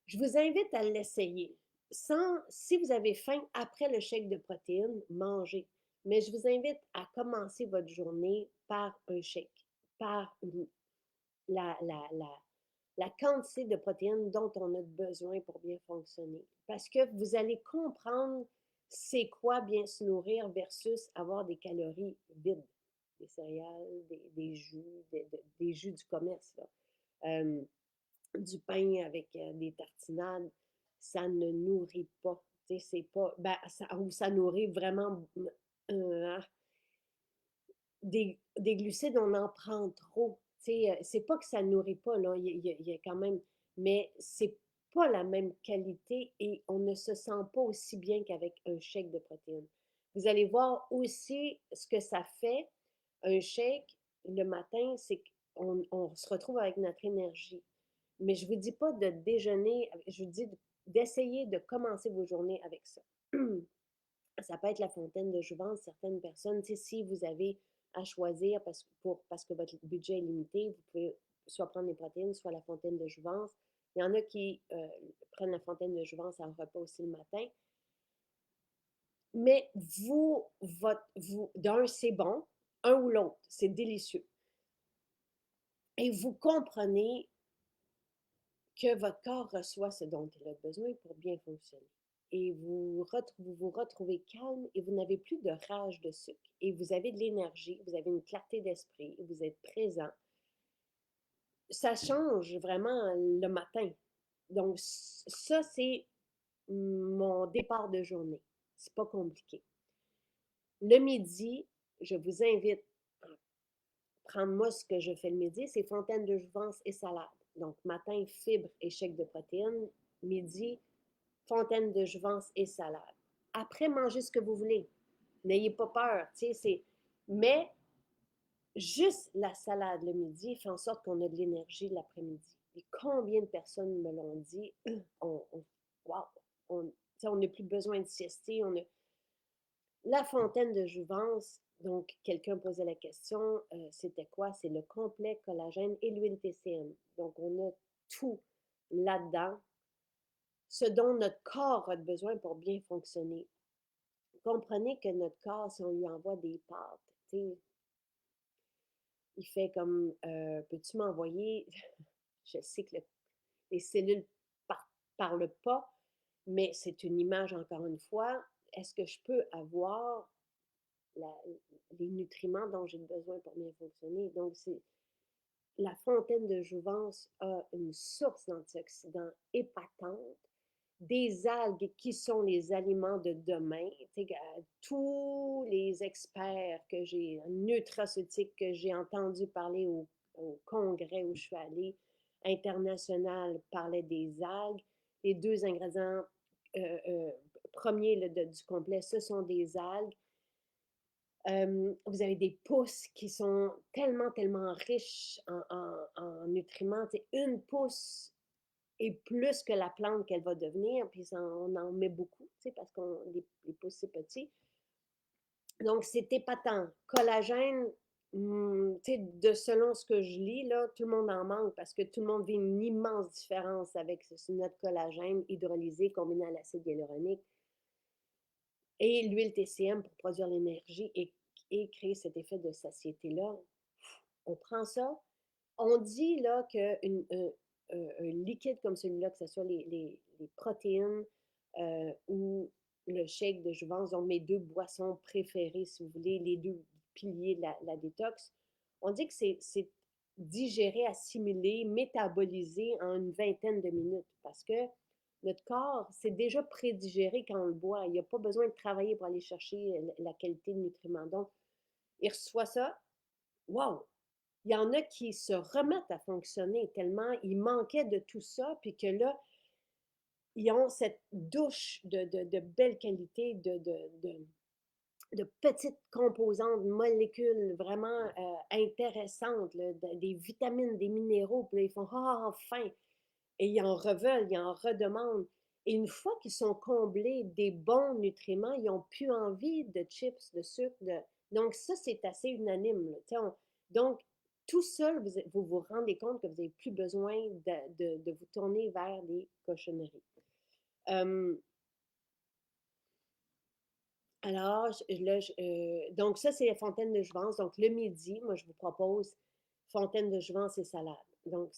Je vous invite à l'essayer. Si vous avez faim après le shake de protéines, mangez. Mais je vous invite à commencer votre journée par un shake, par la, la, la, la quantité de protéines dont on a besoin pour bien fonctionner. Parce que vous allez comprendre c'est quoi bien se nourrir versus avoir des calories vides, des céréales, des jus, des jus du commerce, là. Du pain avec des tartinades, ça ne nourrit pas. Tu sais, c'est pas. Ben, ou ça nourrit vraiment euh, des glucides, on en prend trop. C'est pas que ça ne nourrit pas, là, il y a quand même, mais c'est pas la même qualité et on ne se sent pas aussi bien qu'avec un shake de protéines. Vous allez voir aussi ce que ça fait, un shake le matin, c'est qu'on se retrouve avec notre énergie. Mais je ne vous dis pas de déjeuner, je vous dis d'essayer de commencer vos journées avec ça. Ça peut être la fontaine de jouvence, certaines personnes, tu sais, si vous avez à choisir parce que votre budget est limité, vous pouvez soit prendre les protéines, soit la fontaine de jouvence. Il y en a qui prennent la fontaine de jouvence en repas aussi le matin. Mais d'un, c'est bon, un ou l'autre, c'est délicieux. Et vous comprenez que votre corps reçoit ce dont il a besoin pour bien fonctionner. Et vous retrouvez calme et vous n'avez plus de rage de sucre. Et vous avez de l'énergie, vous avez une clarté d'esprit, vous êtes présent. Ça change vraiment le matin. Donc, ça, c'est mon départ de journée. C'est pas compliqué. Le midi, je vous invite à prendre moi ce que je fais le midi, c'est fontaine de jouvence et salade. Donc, matin, fibres et chèque de protéines. Midi, fontaine de jouvence et salade. Après, mangez ce que vous voulez. N'ayez pas peur, Mais juste la salade le midi fait en sorte qu'on a de l'énergie l'après-midi. Et combien de personnes me l'ont dit? Wow! On n'a plus besoin de siester. La fontaine de jouvence, donc quelqu'un posait la question, c'était quoi? C'est le complet collagène et l'huile TCM. Donc, on a tout là-dedans, ce dont notre corps a besoin pour bien fonctionner. Comprenez que notre corps, si on lui envoie des pâtes, il fait comme, peux-tu m'envoyer, je sais que les cellules parlent pas, mais c'est une image encore une fois, est-ce que je peux avoir les nutriments dont j'ai besoin pour bien fonctionner? Donc, la fontaine de jouvence a une source d'antioxydants épatante, des algues qui sont les aliments de demain. Tous les experts nutraceutiques que j'ai entendu parler au congrès où je suis allée, international, parlaient des algues. Les deux ingrédients premiers du complet, ce sont des algues. Vous avez des pousses qui sont tellement, tellement riches en nutriments. Une pousse est plus que la plante qu'elle va devenir, puis on en met beaucoup, parce que les pousses, c'est petit. Donc, c'est épatant. Collagène, selon ce que je lis, là, tout le monde en manque parce que tout le monde vit une immense différence avec notre collagène hydrolysé combiné à l'acide hyaluronique et l'huile TCM pour produire l'énergie et créer cet effet de satiété-là. On prend ça. On dit là qu'un liquide comme celui-là, que ce soit les protéines, ou le shake de jouvence, donc mes deux boissons préférées, si vous voulez, les deux piliers de la détox. On dit que c'est digéré, assimilé, métabolisé en une vingtaine de minutes parce que notre corps, c'est déjà prédigéré quand on le boit. Il n'y a pas besoin de travailler pour aller chercher la qualité de nutriments. Donc, il reçoit ça. Wow! Il y en a qui se remettent à fonctionner tellement ils manquaient de tout ça, puis que là, ils ont cette douche de belle qualité, de petites composantes, molécules vraiment intéressantes, là, des vitamines, des minéraux, puis là, ils font «Ah, enfin!» Et ils en reveulent, ils en redemandent. Et une fois qu'ils sont comblés des bons nutriments, ils n'ont plus envie de chips, de sucre. Donc ça, c'est assez unanime. Là. Donc, tout seul, vous vous rendez compte que vous n'avez plus besoin de vous tourner vers des cochonneries. Euh, alors, là, donc ça, c'est la fontaine de jouvence. Donc, le midi, moi, je vous propose fontaine de jouvence et salade. Donc,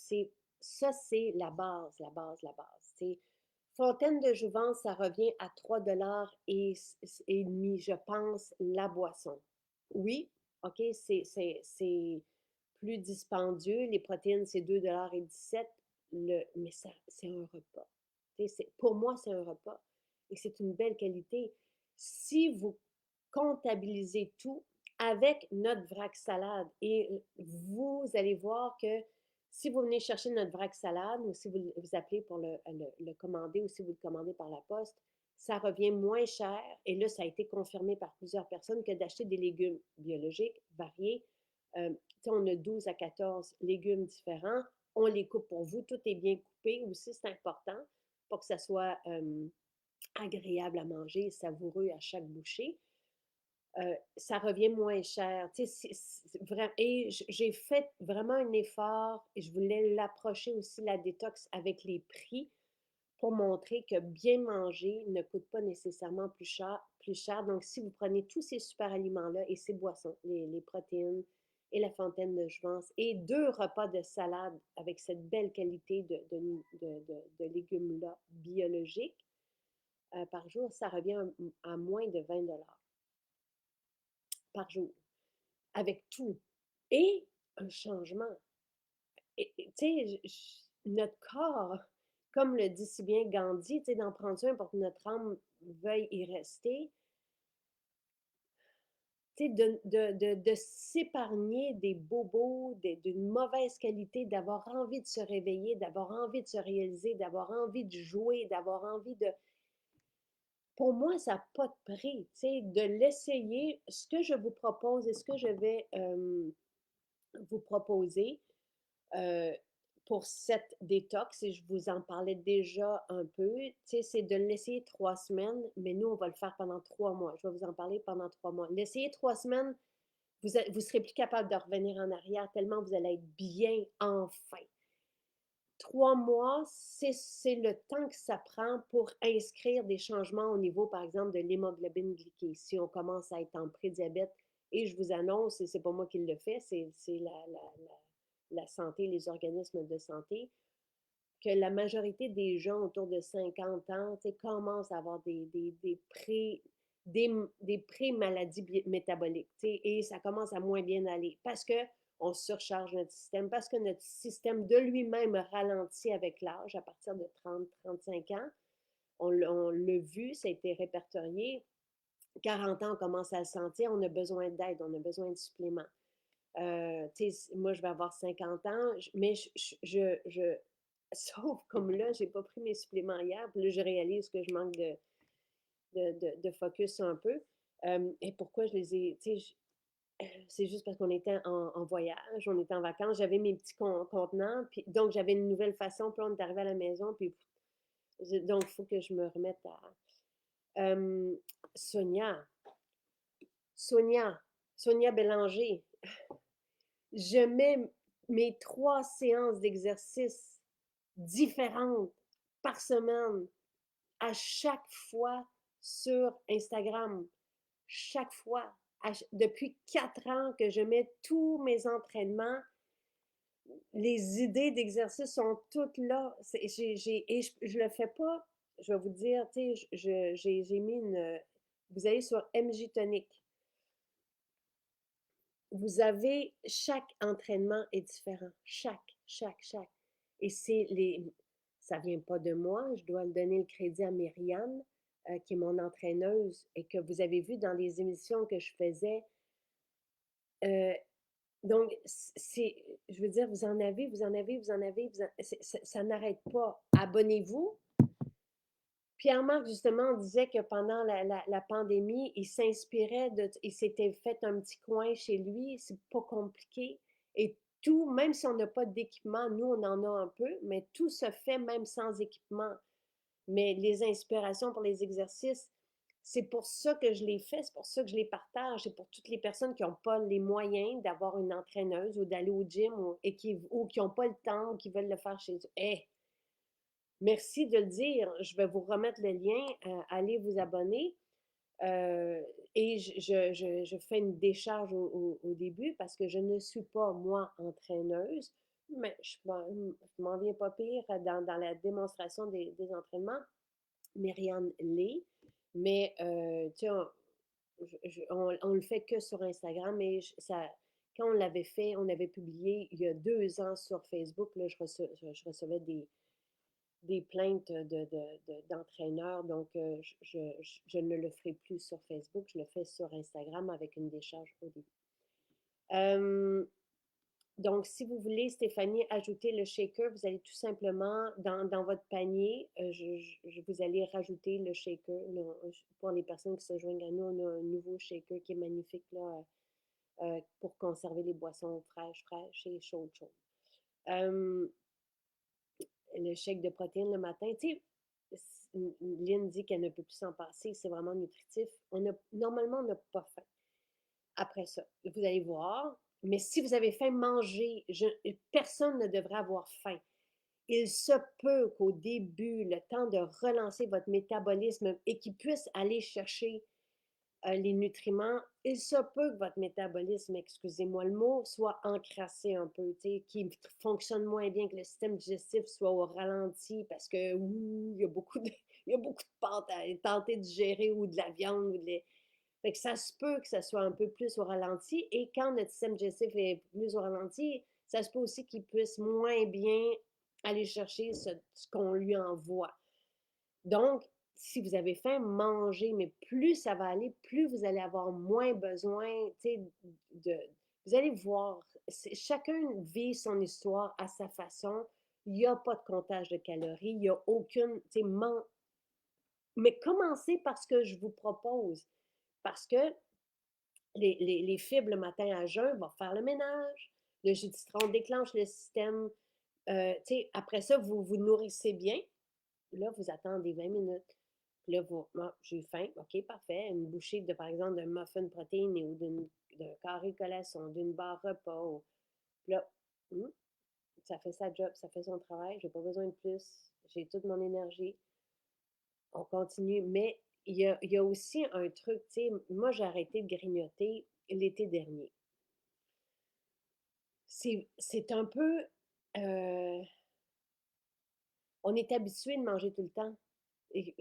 ça, c'est la base, la base, la base. Fontaine de jouvence, ça revient à 3 et demi, je pense, la boisson. Oui, OK, c'est plus dispendieux. Les protéines, c'est 2,17 mais ça, c'est un repas. Pour moi, c'est un repas. Et c'est une belle qualité. Si vous comptabilisez tout avec notre vrac salade, et vous allez voir que si vous venez chercher notre vrac salade ou si vous appelez pour le commander ou si vous le commandez par la poste, ça revient moins cher. Et là, ça a été confirmé par plusieurs personnes que d'acheter des légumes biologiques, variés. On a 12 à 14 légumes différents. On les coupe pour vous. Tout est bien coupé aussi, c'est important pour que ça soit agréable à manger, savoureux à chaque bouchée. Ça revient moins cher. Et j'ai fait vraiment un effort et je voulais l'approcher aussi, la détox, avec les prix pour montrer que bien manger ne coûte pas nécessairement plus cher. Plus cher. Donc, si vous prenez tous ces super aliments-là et ces boissons, les protéines et la fontaine de jouvence et 2 repas de salade avec cette belle qualité de légumes-là biologiques par jour, ça revient à moins de 20 par jour, avec tout. Et un changement. Tu sais, notre corps, comme le dit si bien Gandhi, tu sais, d'en prendre soin pour que notre âme veuille y rester, tu sais, de s'épargner des bobos, d'une mauvaise qualité, d'avoir envie de se réveiller, d'avoir envie de se réaliser, d'avoir envie de jouer, d'avoir envie de... Pour moi, ça n'a pas de prix, tu sais, de l'essayer. Ce que je vous propose et ce que je vais vous proposer euh, pour cette détox, et je vous en parlais déjà un peu, c'est de l'essayer 3 semaines, mais nous, on va le faire pendant 3 mois. Je vais vous en parler pendant 3 mois. L'essayer 3 semaines, vous serez plus capable de revenir en arrière tellement vous allez être bien enfin. 3 mois, c'est le temps que ça prend pour inscrire des changements au niveau, par exemple, de l'hémoglobine glyquée. Si on commence à être en prédiabète, et je vous annonce, et c'est pas moi qui le fais, c'est la santé, les organismes de santé, que la majorité des gens autour de 50 ans commencent à avoir des pré-maladies métaboliques et ça commence à moins bien aller parce qu'on surcharge notre système, parce que notre système de lui-même ralentit avec l'âge à partir de 30-35 ans. On l'a vu, ça a été répertorié. 40 ans, on commence à le sentir, on a besoin d'aide, on a besoin de suppléments. Moi, je vais avoir 50 ans, mais sauf comme là, j'ai pas pris mes suppléments hier, puis là, je réalise que je manque de focus un peu. Et pourquoi je les ai, c'est juste parce qu'on était en voyage, on était en vacances, j'avais mes petits contenants, puis donc j'avais une nouvelle façon, puis on est arrivé à la maison, puis donc il faut que je me remette à... Sonia, Sonia, Sonia Bélanger, je mets mes 3 séances d'exercice différentes par semaine à chaque fois sur Instagram. Chaque fois. Depuis 4 ans que je mets tous mes entraînements, les idées d'exercice sont toutes là. Et je le fais pas je vais vous dire, tu sais, j'ai mis une. Vous allez sur MJ Tonic. Vous avez, chaque entraînement est différent. Chaque. Et ça vient pas de moi, je dois le donner le crédit à Myriam, qui est mon entraîneuse et que vous avez vu dans les émissions que je faisais. Euh, donc, je veux dire, ça n'arrête pas. Abonnez-vous. Pierre-Marc, justement, disait que pendant la pandémie, il s'était fait un petit coin chez lui, c'est pas compliqué. Et tout, même si on n'a pas d'équipement, nous, on en a un peu, mais tout se fait même sans équipement. Mais les inspirations pour les exercices, c'est pour ça que je les fais, c'est pour ça que je les partage, c'est pour toutes les personnes qui n'ont pas les moyens d'avoir une entraîneuse ou d'aller au gym ou qui n'ont pas le temps ou qui veulent le faire chez eux. Hey, merci de le dire. Je vais vous remettre le lien. Allez vous abonner. Euh, et je fais une décharge au début parce que je ne suis pas, moi, entraîneuse, mais je m'en viens pas pire dans la démonstration des entraînements. Myriam Lee, mais tu sais, on le fait que sur Instagram, mais quand on l'avait fait, on avait publié il y a 2 ans sur Facebook, là, je recevais des plaintes d'entraîneurs. Donc, je ne le ferai plus sur Facebook, je le fais sur Instagram avec une décharge au début. Donc, si vous voulez, Stéphanie, ajouter le shaker, vous allez tout simplement dans votre panier, vous allez rajouter le shaker. Pour les personnes qui se joignent à nous, on a un nouveau shaker qui est magnifique là, pour conserver les boissons fraîches et chaudes. Le shake de protéines le matin. Tu sais, Lynn dit qu'elle ne peut plus s'en passer, c'est vraiment nutritif. Normalement, on n'a pas faim. Après ça, vous allez voir, mais si vous avez faim, mangez. Personne ne devrait avoir faim. Il se peut qu'au début, le temps de relancer votre métabolisme et qu'il puisse aller chercher les nutriments, il se peut que votre métabolisme, excusez-moi le mot, soit encrassé un peu, qu'il fonctionne moins bien, que le système digestif soit au ralenti parce que il y a beaucoup de, il y a beaucoup de pâtes à tenter de digérer ou de la viande. Fait que ça se peut que ça soit un peu plus au ralenti. Et quand notre système digestif est plus au ralenti, ça se peut aussi qu'il puisse moins bien aller chercher ce qu'on lui envoie. Donc, si vous avez faim, mangez, mais plus ça va aller, plus vous allez avoir moins besoin, tu sais, de... Vous allez voir, chacun vit son histoire à sa façon. Il n'y a pas de comptage de calories, il n'y a aucune, tu sais, mais commencez par ce que je vous propose. Parce que les fibres le matin à jeun vont faire le ménage. Le jus de citron déclenche le système. Après ça, vous vous nourrissez bien. Là, vous attendez 20 minutes. Puis là, j'ai faim. OK, parfait. Une bouchée, par exemple, d'un muffin protéiné ou d'un carré colação, d'une barre repas. Puis là, ça fait sa job, ça fait son travail. J'ai pas besoin de plus. J'ai toute mon énergie. On continue. Mais il y a aussi un truc, tu sais, moi, j'ai arrêté de grignoter l'été dernier. C'est un peu... euh, on est habitué de manger tout le temps. Et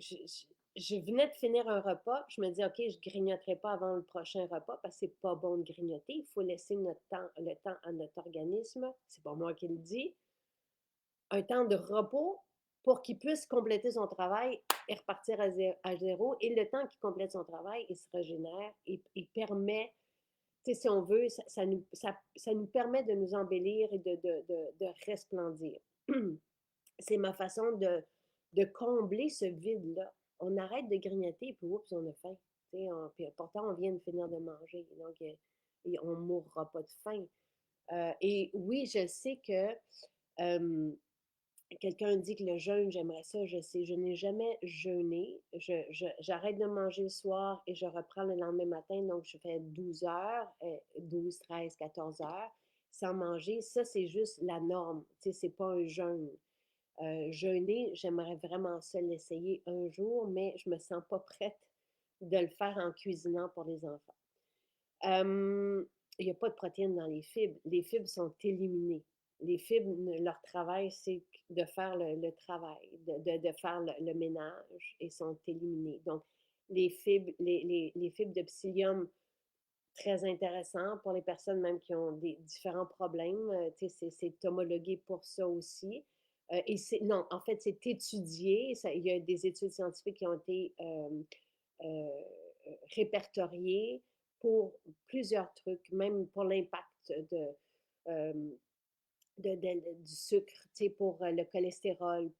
je venais de finir un repas, je me dis, OK, je ne grignoterai pas avant le prochain repas parce que c'est pas bon de grignoter. Il faut laisser le temps à notre organisme. C'est pas moi qui le dis. Un temps de repos pour qu'il puisse compléter son travail et repartir à zéro. Et le temps qu'il complète son travail, il se régénère et il permet, si on veut, ça nous permet de nous embellir et de resplendir. C'est ma façon de combler ce vide-là. On arrête de grignoter, puis oups, on a faim. Puis pourtant, on vient de finir de manger. Donc, on ne mourra pas de faim. Et oui, je sais que quelqu'un dit que le jeûne, j'aimerais ça, je sais, je n'ai jamais jeûné. J'arrête de manger le soir et je reprends le lendemain matin, donc je fais 12 heures, 12, 13, 14 heures sans manger. Ça, c'est juste la norme, tu sais, c'est pas un jeûne. Jeûner, j'aimerais vraiment ça l'essayer un jour, mais je me sens pas prête de le faire en cuisinant pour les enfants. Il n'y a pas de protéines dans les fibres. Les fibres sont éliminées. Les fibres, leur travail, c'est de faire le travail, de faire le ménage et sont éliminées. Donc, les fibres de psyllium, très intéressant pour les personnes même qui ont des différents problèmes. C'est homologué pour ça aussi. Et non, en fait, c'est étudié. Il y a des études scientifiques qui ont été euh, répertoriées pour plusieurs trucs, même pour l'impact euh, du sucre, pour le cholestérol,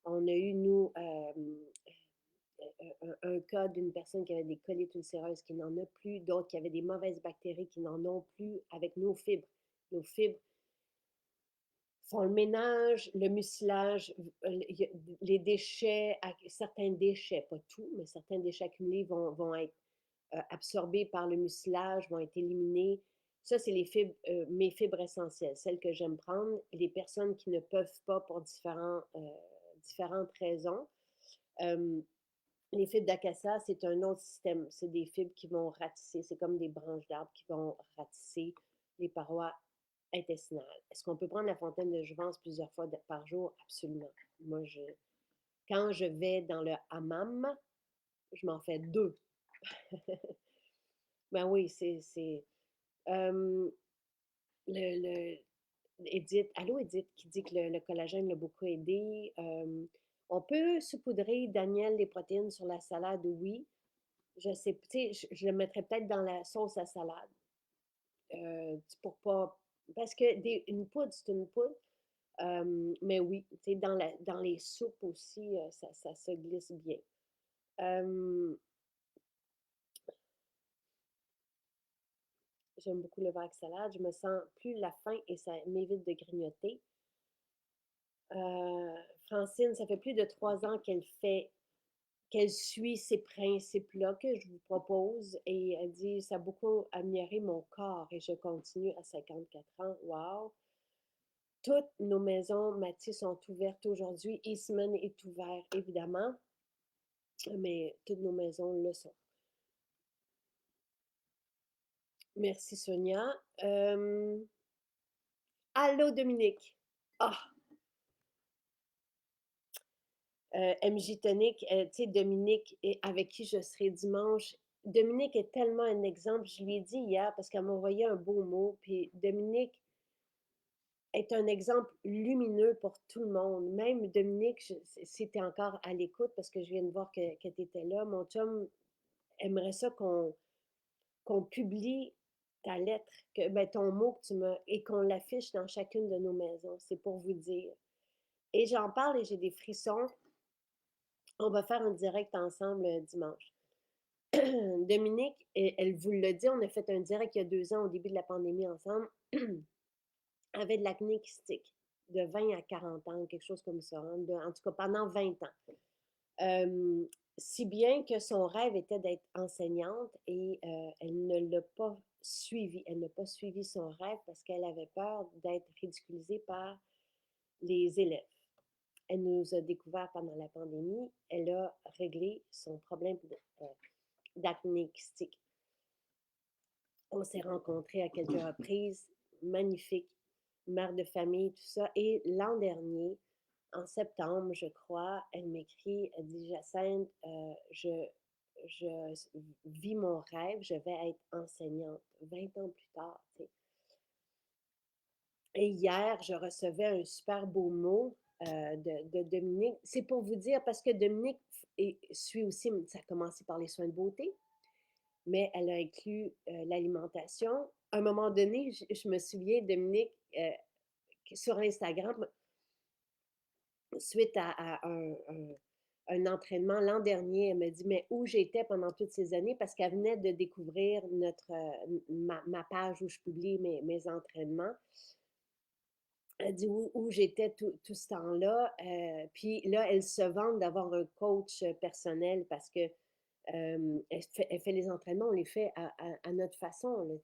on a eu, nous, un cas d'une personne qui avait des colites ulcéreuses qui n'en a plus, d'autres qui avaient des mauvaises bactéries qui n'en ont plus avec nos fibres. Nos fibres font le ménage, le mucilage, les déchets, certains déchets, pas tout, mais certains déchets accumulés vont être absorbés par le mucilage, vont être éliminés. Ça, c'est mes fibres essentielles, celles que j'aime prendre. Les personnes qui ne peuvent pas pour différentes raisons. Euh, les fibres d'acacia, c'est un autre système. C'est des fibres qui vont ratisser, c'est comme des branches d'arbres qui vont ratisser les parois intestinales. Est-ce qu'on peut prendre la fontaine de jouvence plusieurs fois par jour? Absolument. Moi, quand je vais dans le hammam, je m'en fais 2. Ben oui, euh, le, Edith, allô Edith, qui dit que le collagène l'a beaucoup aidé. On peut saupoudrer, Daniel, les protéines sur la salade, oui. Je sais, tu sais, je le mettrais peut-être dans la sauce à salade. Pour pas. Parce que une poudre, c'est une poudre. Mais oui, tu sais, dans les soupes aussi, ça se glisse bien. Euh, J'aime beaucoup le vague salade. Je me sens plus la faim et ça m'évite de grignoter. Francine, ça fait plus de 3 ans qu'elle suit ces principes-là que je vous propose et elle dit ça a beaucoup amélioré mon corps et je continue à 54 ans. Wow! Toutes nos maisons, Mathis, sont ouvertes aujourd'hui. Eastman est ouvert, évidemment, mais toutes nos maisons le sont. Merci, Sonia. Allô, Dominique. Ah, MJ Tonic, tu sais, Dominique, avec qui je serai dimanche. Dominique est tellement un exemple. Je lui ai dit hier parce qu'elle m'a envoyé un beau mot. Puis Dominique est un exemple lumineux pour tout le monde. Même Dominique, si tu es encore à l'écoute, parce que je viens de voir que tu étais là, mon chum aimerait ça qu'on publie ta lettre, ben, ton mot que tu m'as, et qu'on l'affiche dans chacune de nos maisons. C'est pour vous dire. Et j'en parle et j'ai des frissons. On va faire un direct ensemble dimanche. Dominique, elle vous l'a dit, on a fait un direct il y a 2 ans au début de la pandémie ensemble, avait de l'acné kystique de 20 à 40 ans, quelque chose comme ça, hein, en tout cas pendant 20 ans. Si bien que son rêve était d'être enseignante et elle ne l'a pas suivi. Elle n'a pas suivi son rêve parce qu'elle avait peur d'être ridiculisée par les élèves. Elle nous a découvert pendant la pandémie. Elle a réglé son problème d'acné kystique. On s'est rencontrés à quelques reprises. Magnifique. Mère de famille, tout ça. Et l'an dernier, en septembre, je crois, elle m'écrit, elle dit Jacinthe, je vis mon rêve, je vais être enseignante 20 ans plus tard. Tu sais. Et hier, je recevais un super beau mot de Dominique. C'est pour vous dire, parce que Dominique suit aussi, ça a commencé par les soins de beauté, mais elle a inclus l'alimentation. À un moment donné, je me souviens, Dominique, sur Instagram, suite à un entraînement l'an dernier, elle me dit, mais où j'étais pendant toutes ces années, parce qu'elle venait de découvrir ma page où je publie mes entraînements. Elle dit où j'étais tout ce temps-là. Puis là, elle se vante d'avoir un coach personnel parce que elle fait les entraînements, on les fait à notre façon. Là,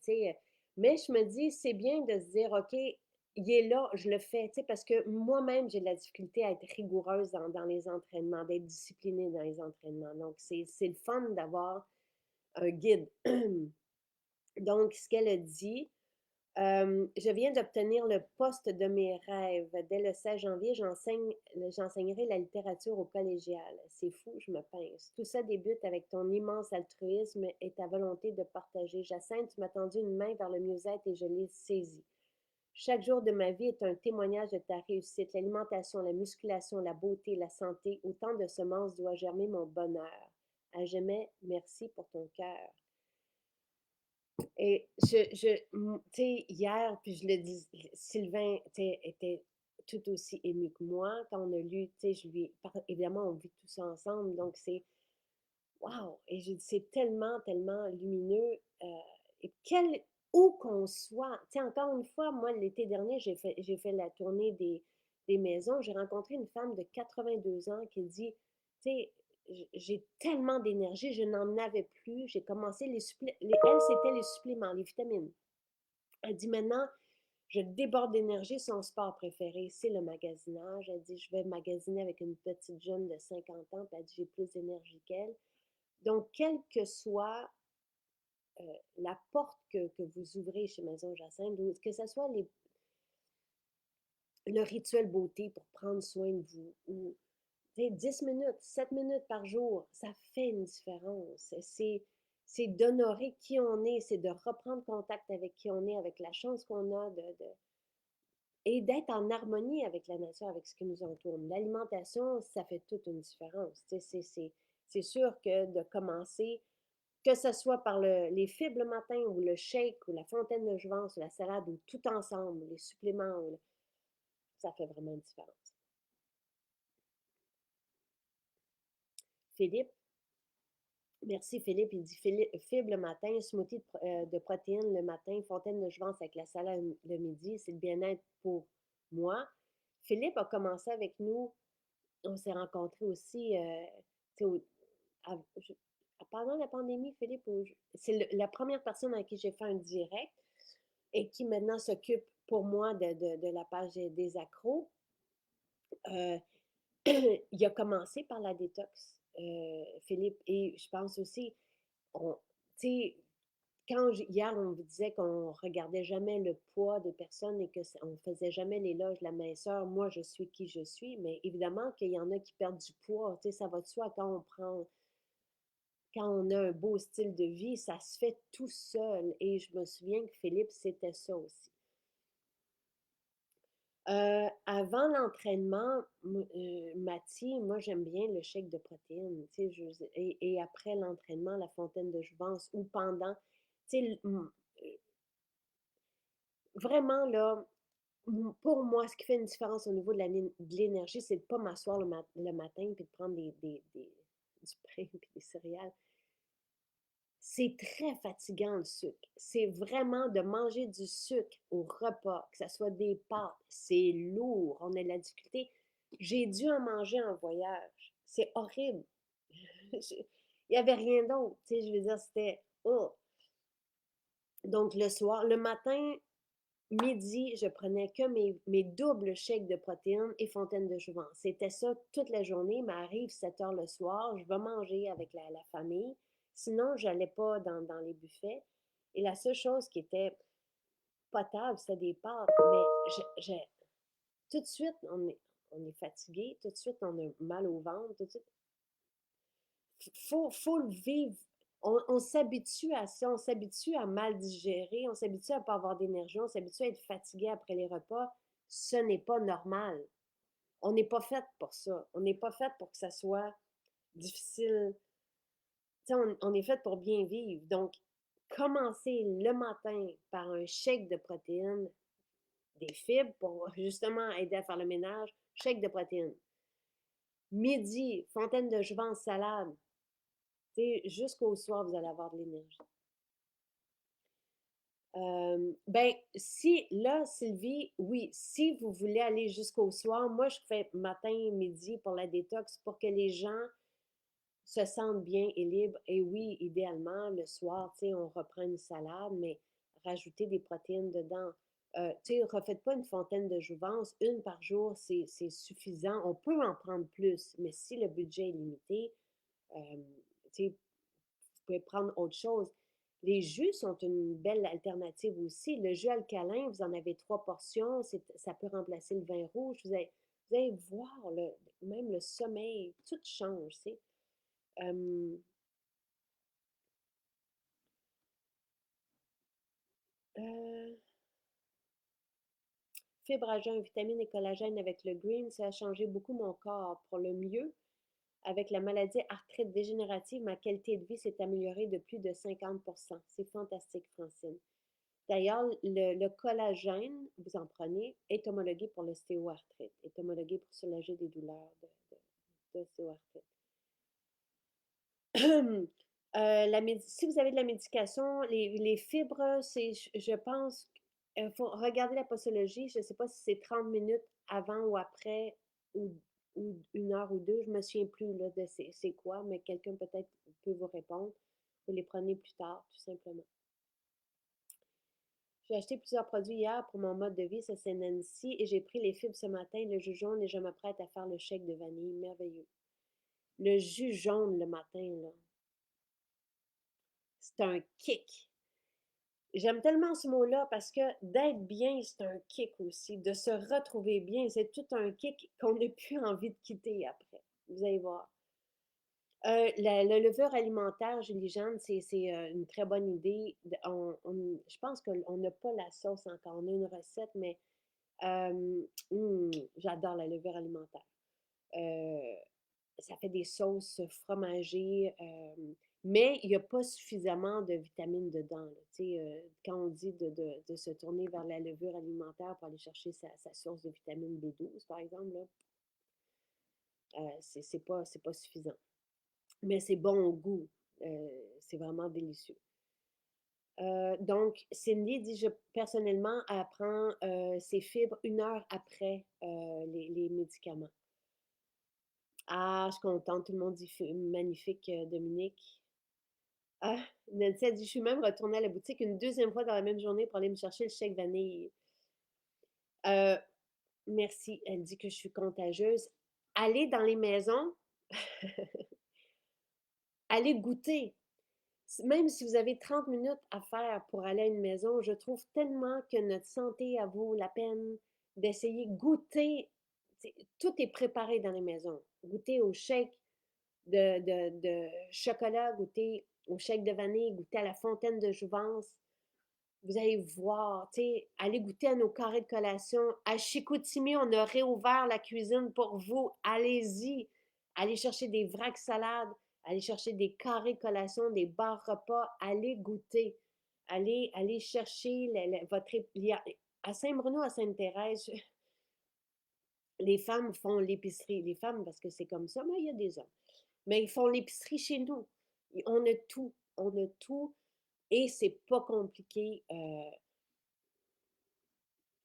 mais je me dis, c'est bien de se dire, OK, il est là, je le fais. Parce que moi-même, j'ai de la difficulté à être rigoureuse dans les entraînements, d'être disciplinée dans les entraînements. Donc, c'est le fun d'avoir un guide. Donc, ce qu'elle a dit, Je viens d'obtenir le poste de mes rêves. Dès le 16 janvier, j'enseignerai la littérature au collégial. C'est fou, je me pince. Tout ça débute avec ton immense altruisme et ta volonté de partager. Jacinthe, tu m'as tendu une main vers le mieux-être et je l'ai saisie. Chaque jour de ma vie est un témoignage de ta réussite. L'alimentation, la musculation, la beauté, la santé, autant de semences doit germer mon bonheur. À jamais, merci pour ton cœur. Et tu sais, hier, puis je le dis, Sylvain était tout aussi ému que moi quand on a lu, tu sais, évidemment, on vit tout ça ensemble, donc c'est, wow! Et j'ai dit, c'est tellement, tellement lumineux. Et où qu'on soit, tu sais, encore une fois, moi, l'été dernier, j'ai fait la tournée des maisons. J'ai rencontré une femme de 82 ans qui dit, tu sais, j'ai tellement d'énergie, je n'en avais plus. J'ai commencé elle, c'était les suppléments, les vitamines. Elle dit maintenant, je déborde d'énergie. Son sport préféré, c'est le magasinage. Elle dit, je vais magasiner avec une petite jeune de 50 ans, puis elle dit, j'ai plus d'énergie qu'elle. Donc, quelle que soit la porte que vous ouvrez chez Maison Jacinthe, que ce soit le rituel beauté pour prendre soin de vous, ou 10 minutes, 7 minutes par jour, ça fait une différence. C'est d'honorer qui on est, c'est de reprendre contact avec qui on est, avec la chance qu'on a et d'être en harmonie avec la nature, avec ce qui nous entoure. L'alimentation, ça fait toute une différence. C'est sûr que de commencer, que ce soit par les fibres le matin ou le shake ou la fontaine de jouvence ou la salade ou tout ensemble, les suppléments, ça fait vraiment une différence. Philippe, merci Philippe, il dit fibre le matin, smoothie de protéines le matin, fontaine de jouvence avec la salade le midi, c'est le bien-être pour moi. Philippe a commencé avec nous, on s'est rencontrés aussi à- je- pendant la pandémie, Philippe, c'est la première personne à qui j'ai fait un direct et qui maintenant s'occupe pour moi de la page des accros. Euh, il a commencé par la détox, Philippe, et je pense aussi, tu sais, hier on vous disait qu'on regardait jamais le poids des personnes et qu'on faisait jamais l'éloge de la minceur, moi je suis qui je suis, mais évidemment qu'il y en a qui perdent du poids, tu sais, ça va de soi quand on a un beau style de vie, ça se fait tout seul. Et je me souviens que Philippe, c'était ça aussi. Avant l'entraînement, Mathie, moi j'aime bien le shake de protéines, tu sais, et après l'entraînement, la fontaine de jouvence ou pendant, tu sais, vraiment là, pour moi, ce qui fait une différence au niveau de l'énergie, c'est de ne pas m'asseoir le matin puis de prendre du pain puis des céréales. C'est très fatigant le sucre. C'est vraiment de manger du sucre au repas, que ce soit des pâtes. C'est lourd. On a de la difficulté. J'ai dû en manger en voyage. C'est horrible. Il n'y avait rien d'autre. Tu sais, je veux dire, c'était. Oh. Donc, le soir, le matin, midi, je prenais que mes doubles shakes de protéines et fontaine de jouvence. C'était ça toute la journée. Mais arrive 7 heures le soir, je vais manger avec la famille. Sinon, je n'allais pas dans les buffets. Et la seule chose qui était potable, c'était des pâtes. Mais tout de suite, on est fatigué. Tout de suite, on a mal au ventre. Tout de suite, faut le vivre. On s'habitue à ça, on s'habitue à mal digérer, on s'habitue à ne pas avoir d'énergie, on s'habitue à être fatigué après les repas. Ce n'est pas normal. On n'est pas fait pour ça. On n'est pas fait pour que ça soit difficile. On est fait pour bien vivre. Donc, commencer le matin par un shake de protéines, des fibres pour justement aider à faire le ménage, shake de protéines. Midi, fontaine de jouvence, salade. Jusqu'au soir, vous allez avoir de l'énergie. Ben, si, là, Sylvie, oui, si vous voulez aller jusqu'au soir, moi, je fais matin, midi pour la détox pour que les gens se sentent bien et libres. Et oui, idéalement, le soir, tu sais, on reprend une salade, mais rajouter des protéines dedans. Tu sais, refaites pas une fontaine de jouvence, une par jour, c'est suffisant. On peut en prendre plus, mais si le budget est limité, tu sais, vous pouvez prendre autre chose. Les jus sont une belle alternative aussi. Le jus alcalin, vous en avez 3 portions, ça peut remplacer le vin rouge. Vous allez voir, même le sommeil, tout change, tu sais. Euh, euh, Fibres à jeun, vitamines et collagène avec le green, ça a changé beaucoup mon corps pour le mieux. Avec la maladie arthrite dégénérative, ma qualité de vie s'est améliorée de plus de 50%. C'est fantastique, Francine. D'ailleurs, le collagène, vous en prenez, est homologué pour l'ostéoarthrite, est homologué pour soulager des douleurs d'ostéoarthrite. Si vous avez de la médication, les fibres, je pense, il faut regarder la posologie. Je ne sais pas si c'est 30 minutes avant ou après, ou, ou 1 heure ou 2. Je ne me souviens plus là, de c'est quoi, mais quelqu'un peut-être peut vous répondre. Vous les prenez plus tard, tout simplement. J'ai acheté plusieurs produits hier pour mon mode de vie, ça c'est Nancy, et j'ai pris les fibres ce matin, le jus jaune, et je m'apprête à faire le shake de vanille. Merveilleux. Le jus jaune le matin, là, c'est un kick. J'aime tellement ce mot-là parce que d'être bien, c'est un kick aussi. De se retrouver bien, c'est tout un kick qu'on n'a plus envie de quitter après. Vous allez voir. La levure alimentaire, Julie-Jeanne, c'est une très bonne idée. Je pense qu'on n'a pas la sauce encore. On a une recette, mais j'adore la levure alimentaire. Euh, Ça fait des sauces fromagées, mais il n'y a pas suffisamment de vitamines dedans. Là. Quand on dit de se tourner vers la levure alimentaire pour aller chercher sa source de vitamine B12, par exemple, là, c'est pas suffisant. Mais c'est bon au goût. C'est vraiment délicieux. Donc, Cindy dit, personnellement, elle prend ses fibres 1 heure après les médicaments. Ah, je suis contente. Tout le monde dit magnifique, Dominique. Ah, Nancy a dit, je suis même retournée à la boutique une deuxième fois dans la même journée pour aller me chercher le chèque vanille. Euh, Merci. Elle dit que je suis contagieuse. Allez dans les maisons, allez goûter. Même si vous avez 30 minutes à faire pour aller à une maison, je trouve tellement que notre santé à vaut la peine d'essayer goûter. Tout est préparé dans les maisons. Goûter au shake de chocolat, goûter au shake de vanille, goûter à la fontaine de jouvence. Vous allez voir, tu sais, allez goûter à nos carrés de collation. À Chicoutimi, on a réouvert la cuisine pour vous. Allez-y. Allez chercher des vracs salades, allez chercher des carrés de collation, des bars repas. Allez goûter. Allez chercher votre... À Saint-Bruno, à Sainte-Thérèse, les femmes font l'épicerie. Les femmes, parce que c'est comme ça, mais il y a des hommes. Mais ils font l'épicerie chez nous. On a tout. On a tout. Et c'est pas compliqué.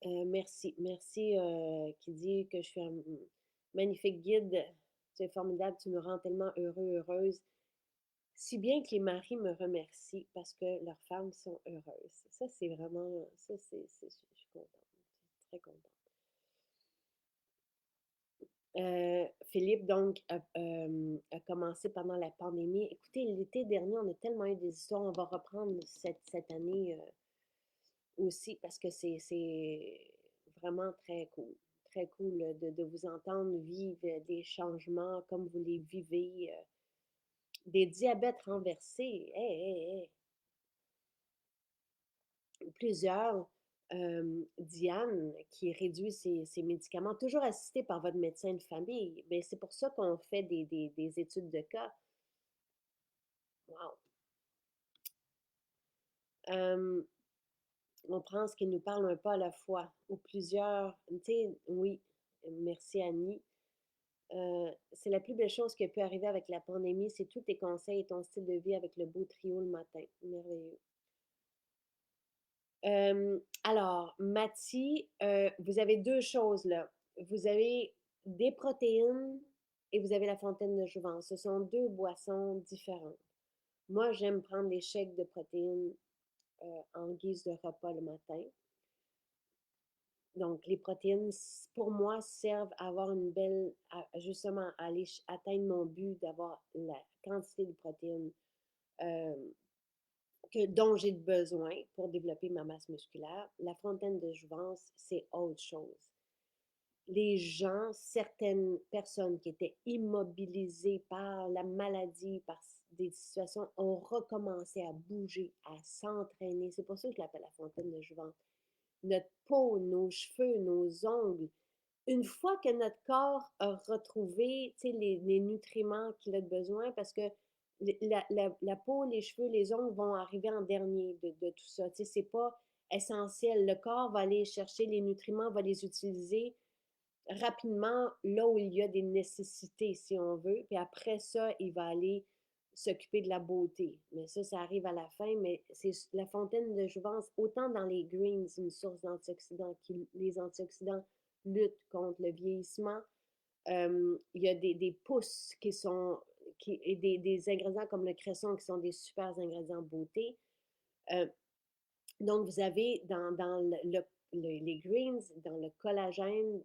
Merci. Merci qui dit que je suis un magnifique guide. Tu es formidable, tu me rends tellement heureuse. Si bien que les maris me remercient parce que leurs femmes sont heureuses. Ça, c'est vraiment. Je suis contente. Je suis très contente. Philippe, donc, a commencé pendant la pandémie. Écoutez, l'été dernier, on a tellement eu des histoires. On va reprendre cette année aussi parce que c'est vraiment très cool. Très cool de vous entendre vivre des changements comme vous les vivez. Des diabètes renversés. Hey, hey, hey. Plusieurs. Diane, qui réduit ses médicaments, toujours assistée par votre médecin de famille. Mais c'est pour ça qu'on fait des études de cas. Wow. On prend ce qui nous parle un pas à la fois, ou plusieurs. Tu sais, oui, merci Annie. C'est la plus belle chose qui peut arriver avec la pandémie, c'est tous tes conseils et ton style de vie avec le beau trio le matin. Merveilleux. Alors, Mathie, vous avez 2 choses là. Vous avez des protéines et vous avez la fontaine de jouvence. Ce sont 2 boissons différentes. Moi, j'aime prendre les shakes de protéines en guise de repas le matin. Donc, les protéines, pour moi, servent à avoir une belle, justement, à aller atteindre mon but d'avoir la quantité de protéines dont j'ai besoin pour développer ma masse musculaire. La fontaine de jouvence, c'est autre chose. Les gens, certaines personnes qui étaient immobilisées par la maladie, par des situations, ont recommencé à bouger, à s'entraîner. C'est pour ça que je l'appelle la fontaine de jouvence. Notre peau, nos cheveux, nos ongles, une fois que notre corps a retrouvé les nutriments qu'il a besoin, parce que la peau, les cheveux, les ongles vont arriver en dernier de tout ça. C'est pas essentiel. Le corps va aller chercher les nutriments, va les utiliser rapidement là où il y a des nécessités, si on veut. Puis après ça, il va aller s'occuper de la beauté. Mais ça arrive à la fin. Mais c'est la fontaine de jouvence, autant dans les greens, une source d'antioxydants, les antioxydants luttent contre le vieillissement. Il y a des pousses qui sont, et des ingrédients comme le cresson qui sont des super ingrédients beauté. Euh, donc, vous avez dans les greens, dans le collagène,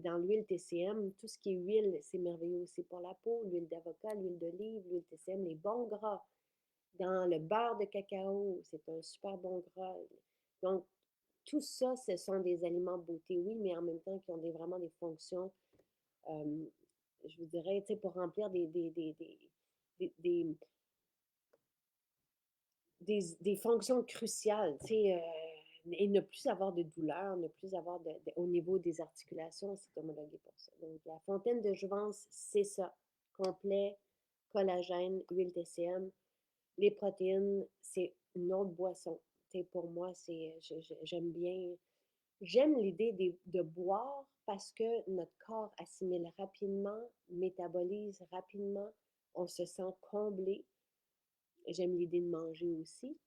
dans l'huile TCM, tout ce qui est huile, c'est merveilleux aussi pour la peau, l'huile d'avocat, l'huile d'olive, l'huile TCM, les bons gras. Dans le beurre de cacao, c'est un super bon gras. Donc, tout ça, ce sont des aliments beauté, oui, mais en même temps qui ont vraiment des fonctions, euh, je vous dirais, pour remplir des, des fonctions cruciales, et ne plus avoir de douleur, ne plus avoir au niveau des articulations, c'est homologué pour ça. Donc, la fontaine de jouvence, c'est ça. Complet, collagène, huile TCM. Les protéines, c'est une autre boisson. Pour moi, j'aime bien, j'aime l'idée de boire parce que notre corps assimile rapidement, métabolise rapidement, on se sent comblé. J'aime l'idée de manger aussi,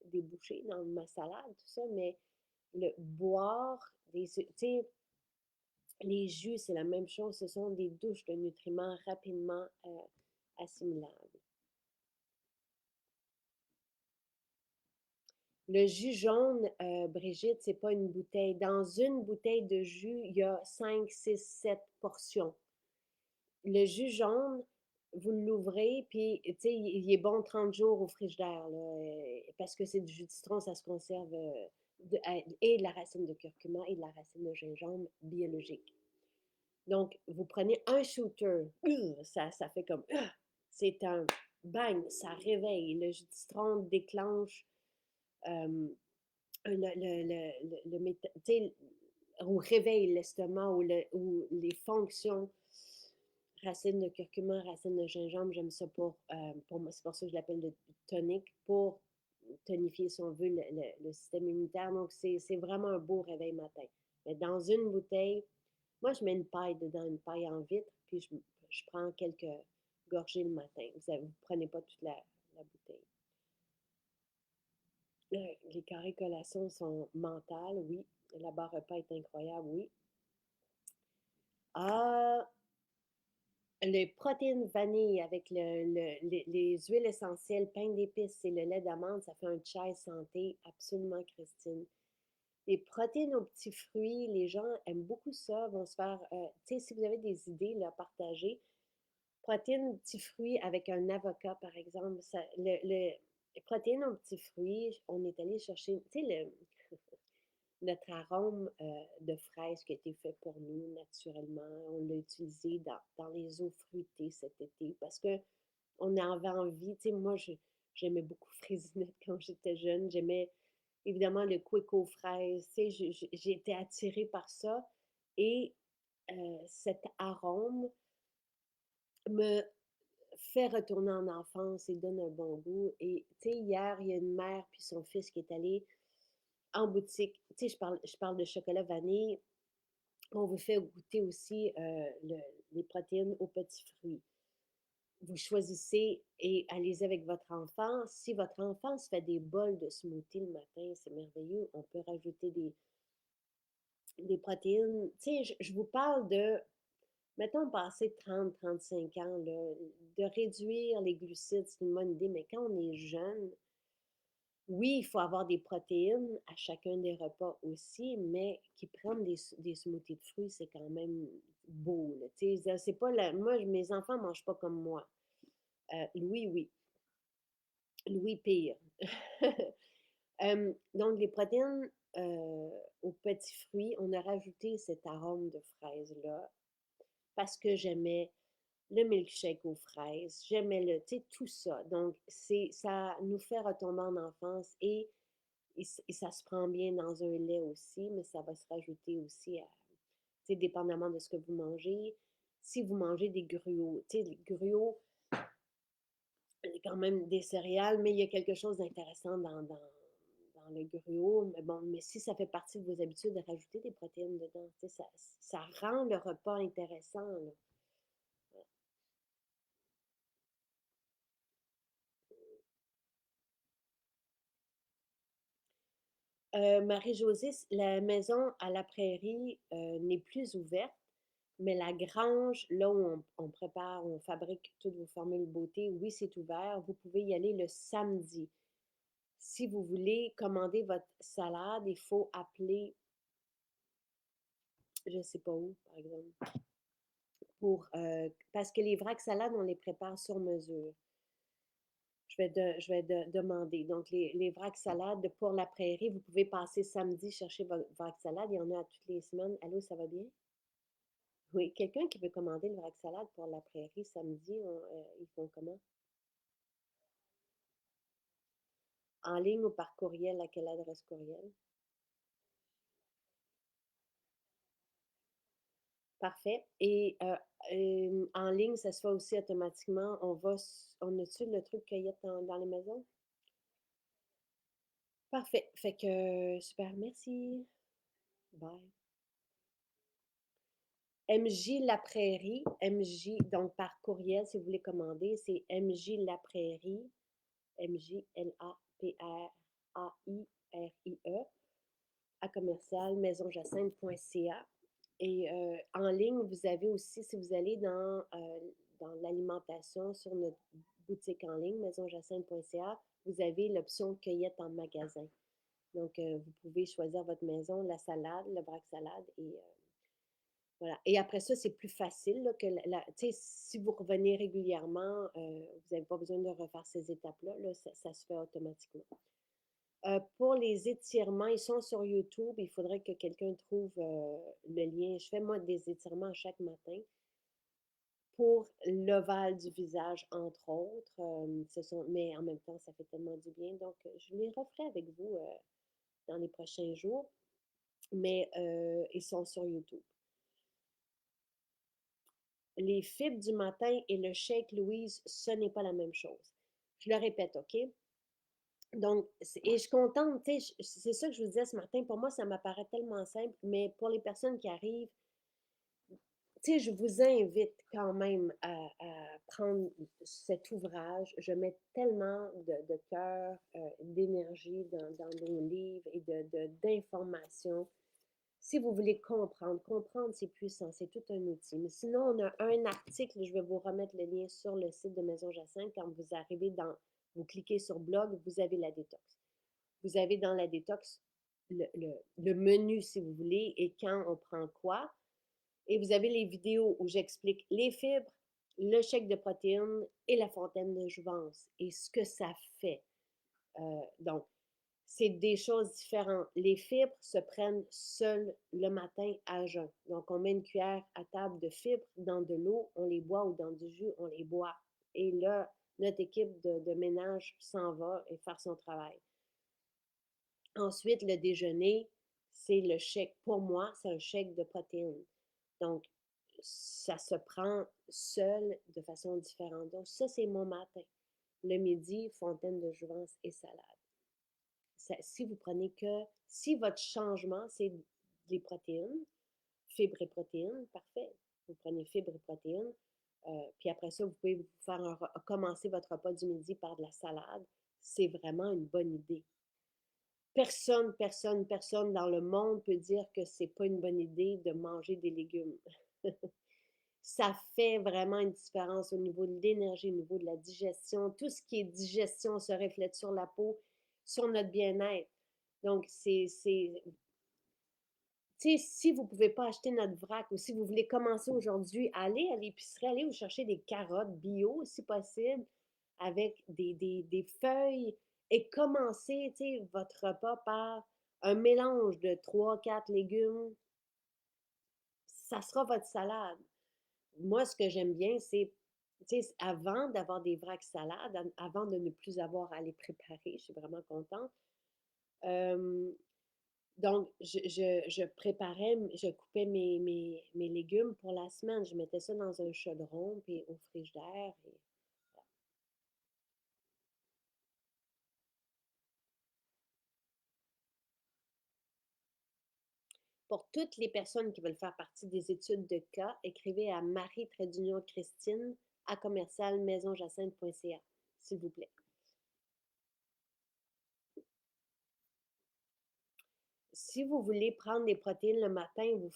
des bouchées dans ma salade, tout ça, mais le boire, tu sais, les jus, c'est la même chose, ce sont des douches de nutriments rapidement assimilables. Le jus jaune, Brigitte, c'est pas une bouteille. Dans une bouteille de jus, il y a 5, 6, 7 portions. Le jus jaune, vous l'ouvrez, puis, tu sais, il est bon 30 jours au frigidaire, là, parce que c'est du jus de citron, ça se conserve, et de la racine de curcuma et de la racine de gingembre biologique. Donc, vous prenez un shooter, ça fait comme, c'est un bang, ça réveille. Le jus de citron déclenche euh, ou réveille l'estomac ou les fonctions. Racine de curcuma, racine de gingembre, j'aime ça pour moi, c'est pour ça que je l'appelle le tonique, pour tonifier, si on veut, le système immunitaire. Donc, c'est vraiment un beau réveil matin. Mais dans une bouteille, moi, je mets une paille dedans, une paille en vitre, puis je prends quelques gorgées le matin. Vous ne prenez pas toute la bouteille. Les carrés collations sont mentales, oui. La barre repas est incroyable, oui. Ah, les protéines vanille avec les huiles essentielles, pain d'épices et le lait d'amande, ça fait un chai santé, absolument, Christine. Les protéines aux petits fruits, les gens aiment beaucoup ça, vont se faire, tu sais, si vous avez des idées, là, partagez. Protéines aux petits fruits avec un avocat, par exemple. Les protéines aux petits fruits, on est allé chercher, tu sais, notre arôme de fraise qui a été fait pour nous naturellement. On l'a utilisé dans les eaux fruitées cet été parce que on avait envie. Tu sais, moi, j'aimais beaucoup Fraisinette quand j'étais jeune. J'aimais évidemment le quick aux fraises. Tu sais, j'ai été attirée par ça. Et cet arôme me fait retourner en enfance et donne un bon goût. Et tu sais, hier, il y a une mère puis son fils qui est allé en boutique. Tu sais, je parle de chocolat vanille. On vous fait goûter aussi les protéines aux petits fruits. Vous choisissez et allez-y avec votre enfant. Si votre enfant se fait des bols de smoothie le matin, c'est merveilleux. On peut rajouter des protéines. Tu sais, je vous parle de, mettons, passer 30, 35 ans, là, de réduire les glucides, c'est une bonne idée, mais quand on est jeune, oui, il faut avoir des protéines à chacun des repas aussi, mais qui prennent des smoothies de fruits, c'est quand même beau. Là. C'est pas moi, mes enfants ne mangent pas comme moi. Louis, oui. Louis pire. Donc, les protéines aux petits fruits, on a rajouté cet arôme de fraise-là parce que j'aimais le milkshake aux fraises, j'aimais tu sais, tout ça. Donc, ça nous fait retomber en enfance et ça se prend bien dans un lait aussi, mais ça va se rajouter aussi tu sais, dépendamment de ce que vous mangez. Si vous mangez des gruaux, tu sais, les gruaux, quand même des céréales, mais il y a quelque chose d'intéressant dans le gruau. Mais bon, mais si ça fait partie de vos habitudes de rajouter des protéines dedans, tu sais, ça rend le repas intéressant, là. Marie-Josée, la maison à la prairie n'est plus ouverte, mais la grange, là où on prépare, on fabrique toutes vos formules beauté, oui, c'est ouvert. Vous pouvez y aller le samedi. Si vous voulez commander votre salade, il faut appeler, je ne sais pas où, par exemple, parce que les vracs salades, on les prépare sur mesure. Demander. Donc, les vracs salades pour la prairie, vous pouvez passer samedi chercher votre vrac salade. Il y en a toutes les semaines. Allô, ça va bien? Oui, quelqu'un qui veut commander le vrac salade pour la prairie samedi, ils font comment? En ligne ou par courriel? À quelle adresse courriel? Parfait. Et en ligne, ça se fait aussi automatiquement. On a-tu le truc cueillette dans les maisons? Parfait. Fait que, super, merci. Bye. MJ La Prairie, MJ, donc par courriel, si vous voulez commander, c'est MJ La Prairie, MJLAPRAIRIE, à commercial maisonjacinthe.ca. Et en ligne, vous avez aussi, si vous allez dans l'alimentation sur notre boutique en ligne, maisonjacinthe.ca, vous avez l'option cueillette en magasin. Donc, vous pouvez choisir votre maison, la salade, le vrac salade et voilà. Et après ça, c'est plus facile là, que tu sais, si vous revenez régulièrement, vous n'avez pas besoin de refaire ces étapes-là, là, ça se fait automatiquement. Pour les étirements, ils sont sur YouTube. Il faudrait que quelqu'un trouve le lien. Je fais moi des étirements chaque matin pour l'ovale du visage, entre autres. Mais en même temps, ça fait tellement du bien. Donc, je les referai avec vous dans les prochains jours. Mais ils sont sur YouTube. Les fibres du matin et le shake Louise, ce n'est pas la même chose. Je le répète, OK? Donc, et je suis contente, tu sais, c'est ça que je vous disais ce matin. Pour moi, ça m'apparaît tellement simple, mais pour les personnes qui arrivent, tu sais, je vous invite quand même à prendre cet ouvrage. Je mets tellement de cœur, d'énergie dans nos livres et d'informations. Si vous voulez comprendre, c'est puissant, c'est tout un outil. Mais sinon, on a un article, je vais vous remettre le lien sur le site de Maison Jacinthe. Quand vous arrivez vous cliquez sur blog, vous avez la détox. Vous avez dans la détox le menu, si vous voulez, et quand on prend quoi. Et vous avez les vidéos où j'explique les fibres, le chèque de protéines et la fontaine de jouvence et ce que ça fait. Donc, c'est des choses différentes. Les fibres se prennent seules le matin à jeun. Donc, on met une cuillère à table de fibres dans de l'eau, on les boit ou dans du jus, on les boit. Et là, notre équipe de ménage s'en va et faire son travail. Ensuite, le déjeuner, c'est le chèque. Pour moi, c'est un chèque de protéines. Donc, ça se prend seul de façon différente. Donc, ça, c'est mon matin. Le midi, fontaine de jouvence et salade. Si vous prenez si votre changement, c'est des protéines, fibres et protéines, parfait. Vous prenez fibres et protéines. Puis après ça, vous pouvez vous faire commencer votre repas du midi par de la salade. C'est vraiment une bonne idée. Personne dans le monde peut dire que c'est pas une bonne idée de manger des légumes. Ça fait vraiment une différence au niveau de l'énergie, au niveau de la digestion. Tout ce qui est digestion se reflète sur la peau, sur notre bien-être. Donc, tu sais, si vous ne pouvez pas acheter notre vrac ou si vous voulez commencer aujourd'hui, allez à l'épicerie, allez vous chercher des carottes bio si possible. avec des feuilles et commencez, tu sais, votre repas par un mélange de 3, 4 légumes. Ça sera votre salade. Moi, ce que j'aime bien, c'est, tu sais, avant d'avoir des vracs salades, avant de ne plus avoir à les préparer, je suis vraiment contente. Euh, donc, je préparais, je coupais mes légumes pour la semaine. Je mettais ça dans un chaudron, puis au frigidaire. Et pour toutes les personnes qui veulent faire partie des études de cas, écrivez à Marie-Christine à commercial maisonjacinthe.ca, s'il vous plaît. Si vous voulez prendre des protéines le matin, vous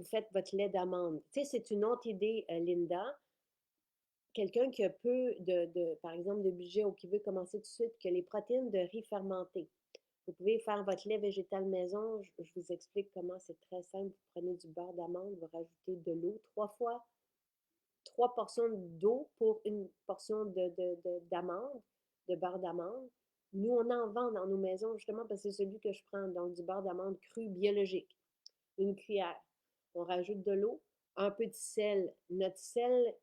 faites votre lait d'amande. Tu sais, c'est une autre idée, Linda. Quelqu'un qui a peu par exemple, de budget ou qui veut commencer tout de suite, que les protéines de riz fermenté. Vous pouvez faire votre lait végétal maison. Je vous explique comment c'est très simple. Vous prenez du beurre d'amande, vous rajoutez de l'eau 3 portions d'eau pour une portion d'amande, de beurre d'amande. Nous, on en vend dans nos maisons justement parce que c'est celui que je prends, donc du beurre d'amande cru biologique. Une cuillère. On rajoute de l'eau, un peu de sel. Notre sel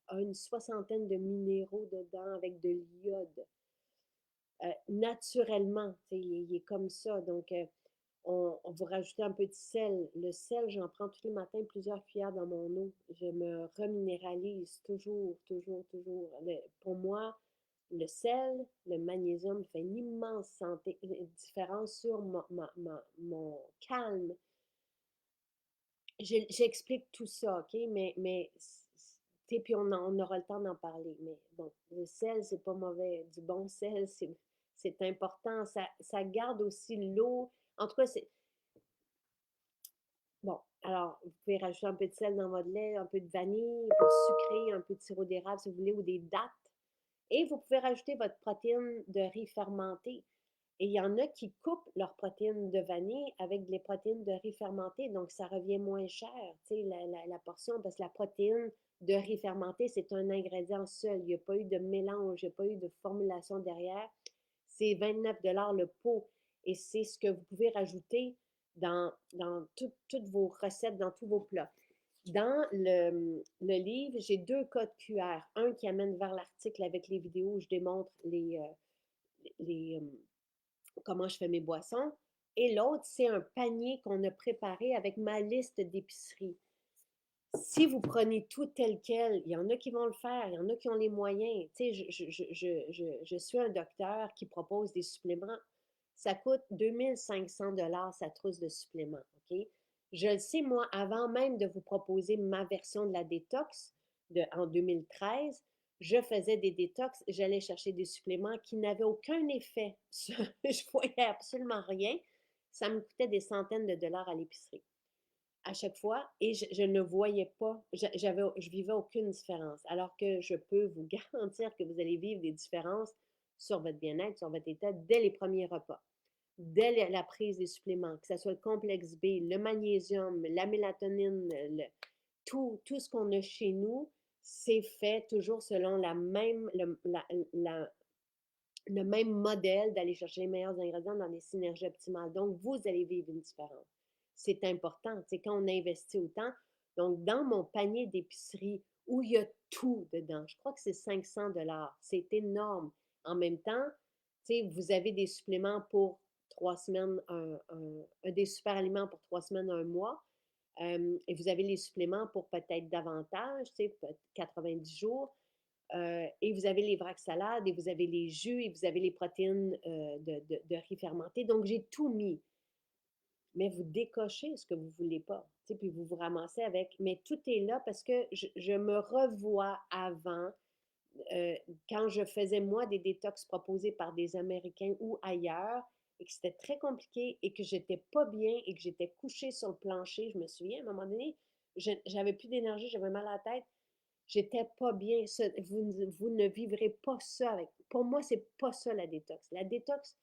a une soixantaine de minéraux dedans avec de l'iode. Naturellement, il est comme ça. Donc, on va rajouter un peu de sel. Le sel, j'en prends tous les matins plusieurs cuillères dans mon eau. Je me reminéralise toujours, toujours, toujours. Pour moi, le sel, le magnésium fait une immense différence sur mon calme. J'explique tout ça, OK? Mais tu sais, puis on aura le temps d'en parler. Mais bon, le sel, c'est pas mauvais. Du bon sel, c'est important. Ça garde aussi l'eau. En tout cas, c'est. Bon, alors, vous pouvez rajouter un peu de sel dans votre lait, un peu de vanille, un peu de sucré, un peu de sirop d'érable si vous voulez, ou des dattes. Et vous pouvez rajouter votre protéine de riz fermenté. Et il y en a qui coupent leurs protéines de vanille avec des protéines de riz fermenté, donc ça revient moins cher, tu sais, la portion, parce que la protéine de riz fermenté, c'est un ingrédient seul. Il n'y a pas eu de mélange, il n'y a pas eu de formulation derrière. C'est 29 $ le pot. Et c'est ce que vous pouvez rajouter dans toutes vos recettes, dans tous vos plats. Dans le livre, j'ai 2 codes QR. Un qui amène vers l'article avec les vidéos où je démontre les, comment je fais mes boissons. Et l'autre, c'est un panier qu'on a préparé avec ma liste d'épicerie. Si vous prenez tout tel quel, il y en a qui vont le faire, il y en a qui ont les moyens. Tu sais, je suis un docteur qui propose des suppléments. Ça coûte 2500 $ sa trousse de suppléments, OK? Je le sais, moi, avant même de vous proposer ma version de la détox en 2013, je faisais des détox, j'allais chercher des suppléments qui n'avaient aucun effet. Je voyais absolument rien. Ça me coûtait des centaines de dollars à l'épicerie à chaque fois et je ne voyais pas, je vivais aucune différence. Alors que je peux vous garantir que vous allez vivre des différences sur votre bien-être, sur votre état dès les premiers repas, dès la prise des suppléments, que ce soit le complexe B, le magnésium, la mélatonine, tout ce qu'on a chez nous, c'est fait toujours selon le même modèle d'aller chercher les meilleurs ingrédients dans des synergies optimales. Donc, vous allez vivre une différence. C'est important. C'est quand on investit autant. Donc, dans mon panier d'épicerie où il y a tout dedans, je crois que c'est 500 $. C'est énorme. En même temps, vous avez des suppléments pour 3 semaines, des super aliments pour 3 semaines, un mois. Et vous avez les suppléments pour peut-être davantage, 90 jours. Et vous avez les vracs salades, et vous avez les jus, et vous avez les protéines de riz fermenté. Donc, j'ai tout mis. Mais vous décochez ce que vous ne voulez pas. Puis vous vous ramassez avec. Mais tout est là parce que je me revois avant, euh, quand je faisais, moi, des détox proposés par des Américains ou ailleurs, et que c'était très compliqué, et que j'étais pas bien, et que j'étais couchée sur le plancher. Je me souviens, à un moment donné, j'avais plus d'énergie, j'avais mal à la tête. J'étais pas bien. Vous ne vivrez pas ça avec. Pour moi, c'est pas ça la détox. La détox,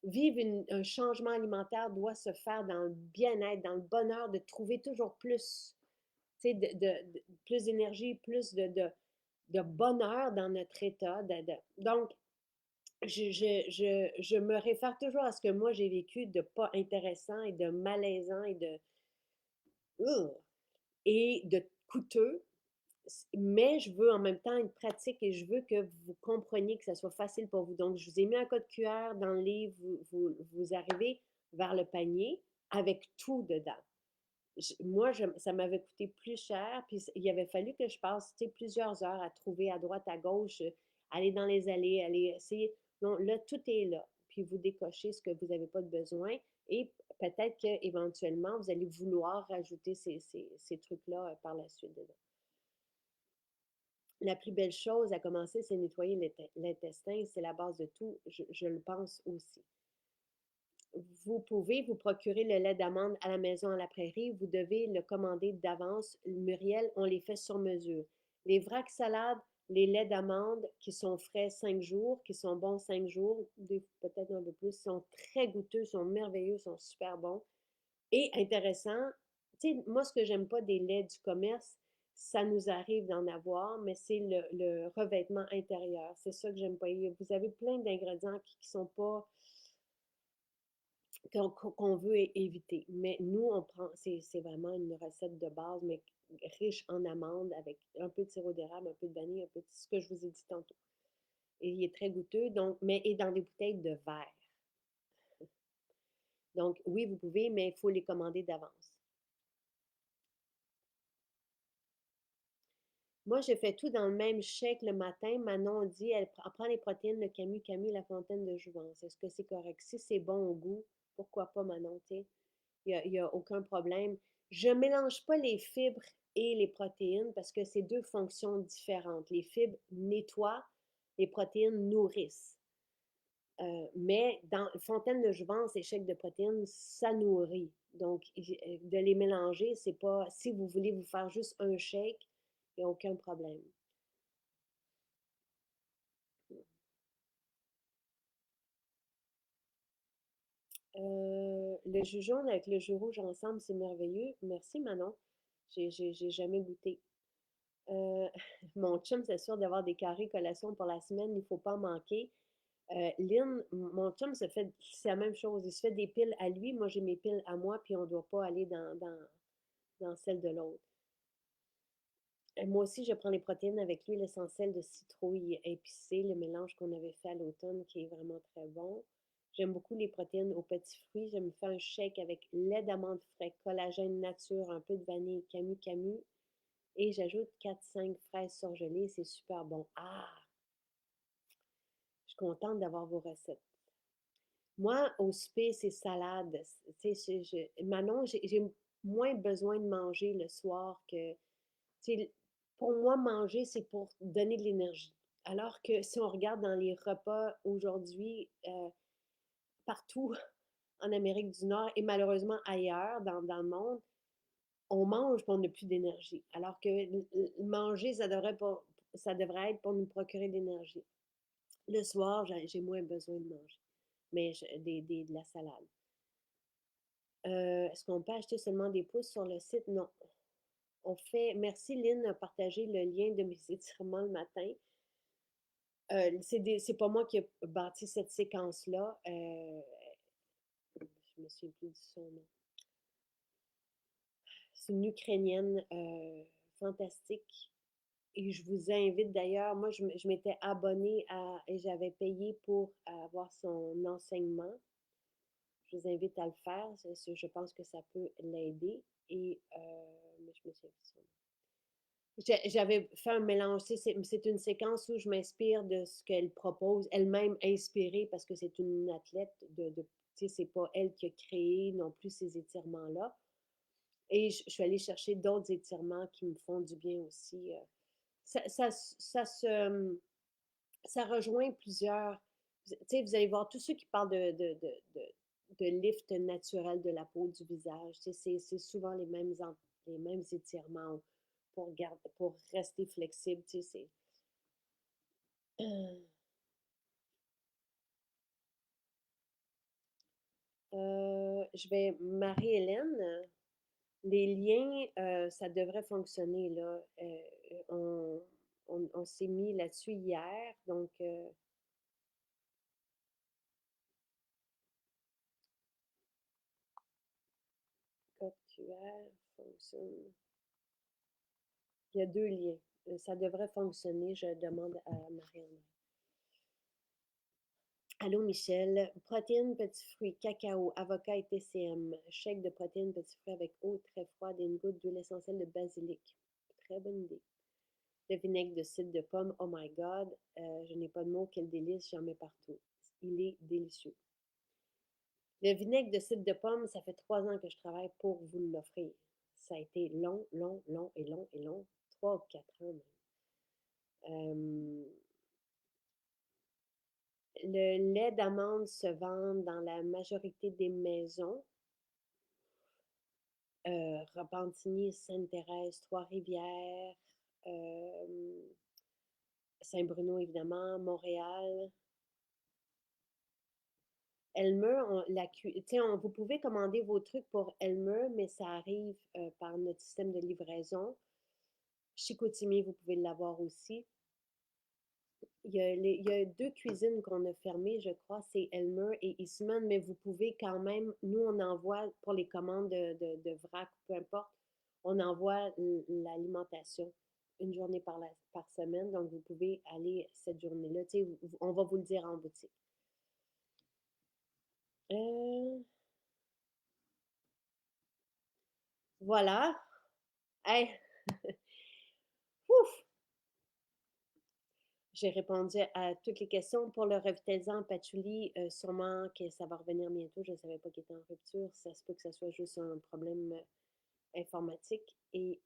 vivre un changement alimentaire doit se faire dans le bien-être, dans le bonheur, de trouver toujours plus, tu sais, plus d'énergie, plus de bonheur dans notre état. Donc, je me réfère toujours à ce que moi j'ai vécu de pas intéressant et de malaisant Ugh, et de coûteux, mais je veux en même temps une pratique et je veux que vous compreniez que ça soit facile pour vous. Donc, je vous ai mis un code QR dans le livre, vous arrivez vers le panier avec tout dedans. Moi, ça m'avait coûté plus cher, puis il avait fallu que je passe plusieurs heures à trouver à droite, à gauche, aller dans les allées, aller essayer. Non, là, tout est là. Puis vous décochez ce que vous n'avez pas de besoin et peut-être qu'éventuellement, vous allez vouloir rajouter ces trucs-là par la suite dedans. La plus belle chose à commencer, c'est nettoyer l'intestin. C'est la base de tout, je le pense aussi. Vous pouvez vous procurer le lait d'amande à la maison à la prairie. Vous devez le commander d'avance. Muriel, on les fait sur mesure. Les vracs salades, les laits d'amande qui sont frais 5 jours, qui sont bons 5 jours, peut-être un peu plus, sont très goûteux, sont merveilleux, sont super bons. Et intéressant, tu sais, moi, ce que j'aime pas des laits du commerce, ça nous arrive d'en avoir, mais c'est le revêtement intérieur. C'est ça que j'aime pas. Vous avez plein d'ingrédients qui sont pas qu'on veut éviter. Mais nous, on prend, c'est vraiment une recette de base, mais riche en amandes avec un peu de sirop d'érable, un peu de vanille, un peu de ce que je vous ai dit tantôt. Et il est très goûteux, donc, mais et dans des bouteilles de verre. Donc, oui, vous pouvez, mais il faut les commander d'avance. Moi, je fais tout dans le même shake le matin. Manon dit, elle prend les protéines, le Camus, Camus, la fontaine de jouvence. Est-ce que c'est correct? Si c'est bon au goût, pourquoi pas, Manon, tu sais? Il y a aucun problème. Je ne mélange pas les fibres et les protéines parce que c'est deux fonctions différentes. Les fibres nettoient, les protéines nourrissent. Mais dans fontaine de jouvence et chèque de protéines, ça nourrit. Donc, de les mélanger, c'est pas. Si vous voulez vous faire juste un shake, il n'y a aucun problème. Le jus jaune avec le jus rouge ensemble, c'est merveilleux. Merci, Manon. J'ai jamais goûté. Euh, mon chum s'assure d'avoir des carrés collations pour la semaine, il ne faut pas en manquer. Lynn, mon chum c'est la même chose. Il se fait des piles à lui, moi j'ai mes piles à moi, puis on ne doit pas aller dans celle de l'autre. Moi aussi, je prends les protéines avec l'huile essentielle de citrouille épicée, le mélange qu'on avait fait à l'automne qui est vraiment très bon. J'aime beaucoup les protéines aux petits fruits. Je me fais un shake avec lait d'amande frais, collagène nature, un peu de vanille, camu camu. Et j'ajoute 4-5 fraises surgelées. C'est super bon. Ah! Je suis contente d'avoir vos recettes. Moi, au souper, c'est salade. Tu sais, Manon, j'ai moins besoin de manger le soir que pour moi, manger, c'est pour donner de l'énergie. Alors que si on regarde dans les repas aujourd'hui, partout en Amérique du Nord et malheureusement ailleurs dans le monde, on mange pour on n'a plus d'énergie. Alors que manger, ça devrait être pour nous procurer de l'énergie. Le soir, j'ai moins besoin de manger, mais de la salade. Est-ce qu'on peut acheter seulement des pousses sur le site? Non. On fait. Merci Lynn a partagé le lien de mes étirements le matin. C'est pas moi qui ai bâti cette séquence-là. Je me souviens plus de son nom. C'est une Ukrainienne fantastique. Et je vous invite d'ailleurs, moi je m'étais abonnée et j'avais payé pour avoir son enseignement. Je vous invite à le faire. Je pense que ça peut l'aider. Et mais je me souviens plus de son nom. J'avais fait un mélange, c'est une séquence où je m'inspire de ce qu'elle propose, elle-même inspirée parce que c'est une athlète tu sais, c'est pas elle qui a créé non plus ces étirements-là. Et je suis allée chercher d'autres étirements qui me font du bien aussi. Ça rejoint plusieurs, tu sais, vous allez voir tous ceux qui parlent de lift naturel de la peau, du visage, tu sais, c'est souvent les mêmes étirements pour rester flexible, tu sais, je vais Marie-Hélène, les liens, ça devrait fonctionner là. On, on s'est mis là-dessus hier, donc code QR fonctionne. Il y a 2 liens. Ça devrait fonctionner, je demande à Marianne. Allô Michel, protéines, petits fruits, cacao, avocat et TCM, chèque de protéines, petits fruits avec eau très froide et une goutte d'huile essentielle de basilic. Très bonne idée. Le vinaigre de cidre de pomme, oh my god, je n'ai pas de mots, quel délice, j'en mets partout. Il est délicieux. Le vinaigre de cidre de pomme, ça fait 3 ans que je travaille pour vous l'offrir. Ça a été long, long, long et long et long, 3 ou 4 ans même. Le lait d'amande se vend dans la majorité des maisons. Repentigny, Sainte-Thérèse, Trois-Rivières, Saint-Bruno évidemment, Montréal. Elmer, vous pouvez commander vos trucs pour Elmer, mais ça arrive par notre système de livraison. Chicoutimi, vous pouvez l'avoir aussi. Il y a 2 cuisines qu'on a fermées, je crois, c'est Elmer et Eastman, mais vous pouvez quand même, nous, on envoie pour les commandes de vrac, peu importe, on envoie l'alimentation une journée par semaine, donc vous pouvez aller cette journée-là. On va vous le dire en boutique. Voilà. Hey. Ouf! J'ai répondu à toutes les questions. Pour le revitalisant patchouli, sûrement que ça va revenir bientôt. Je ne savais pas qu'il était en rupture. Ça se peut que ça soit juste un problème informatique. Et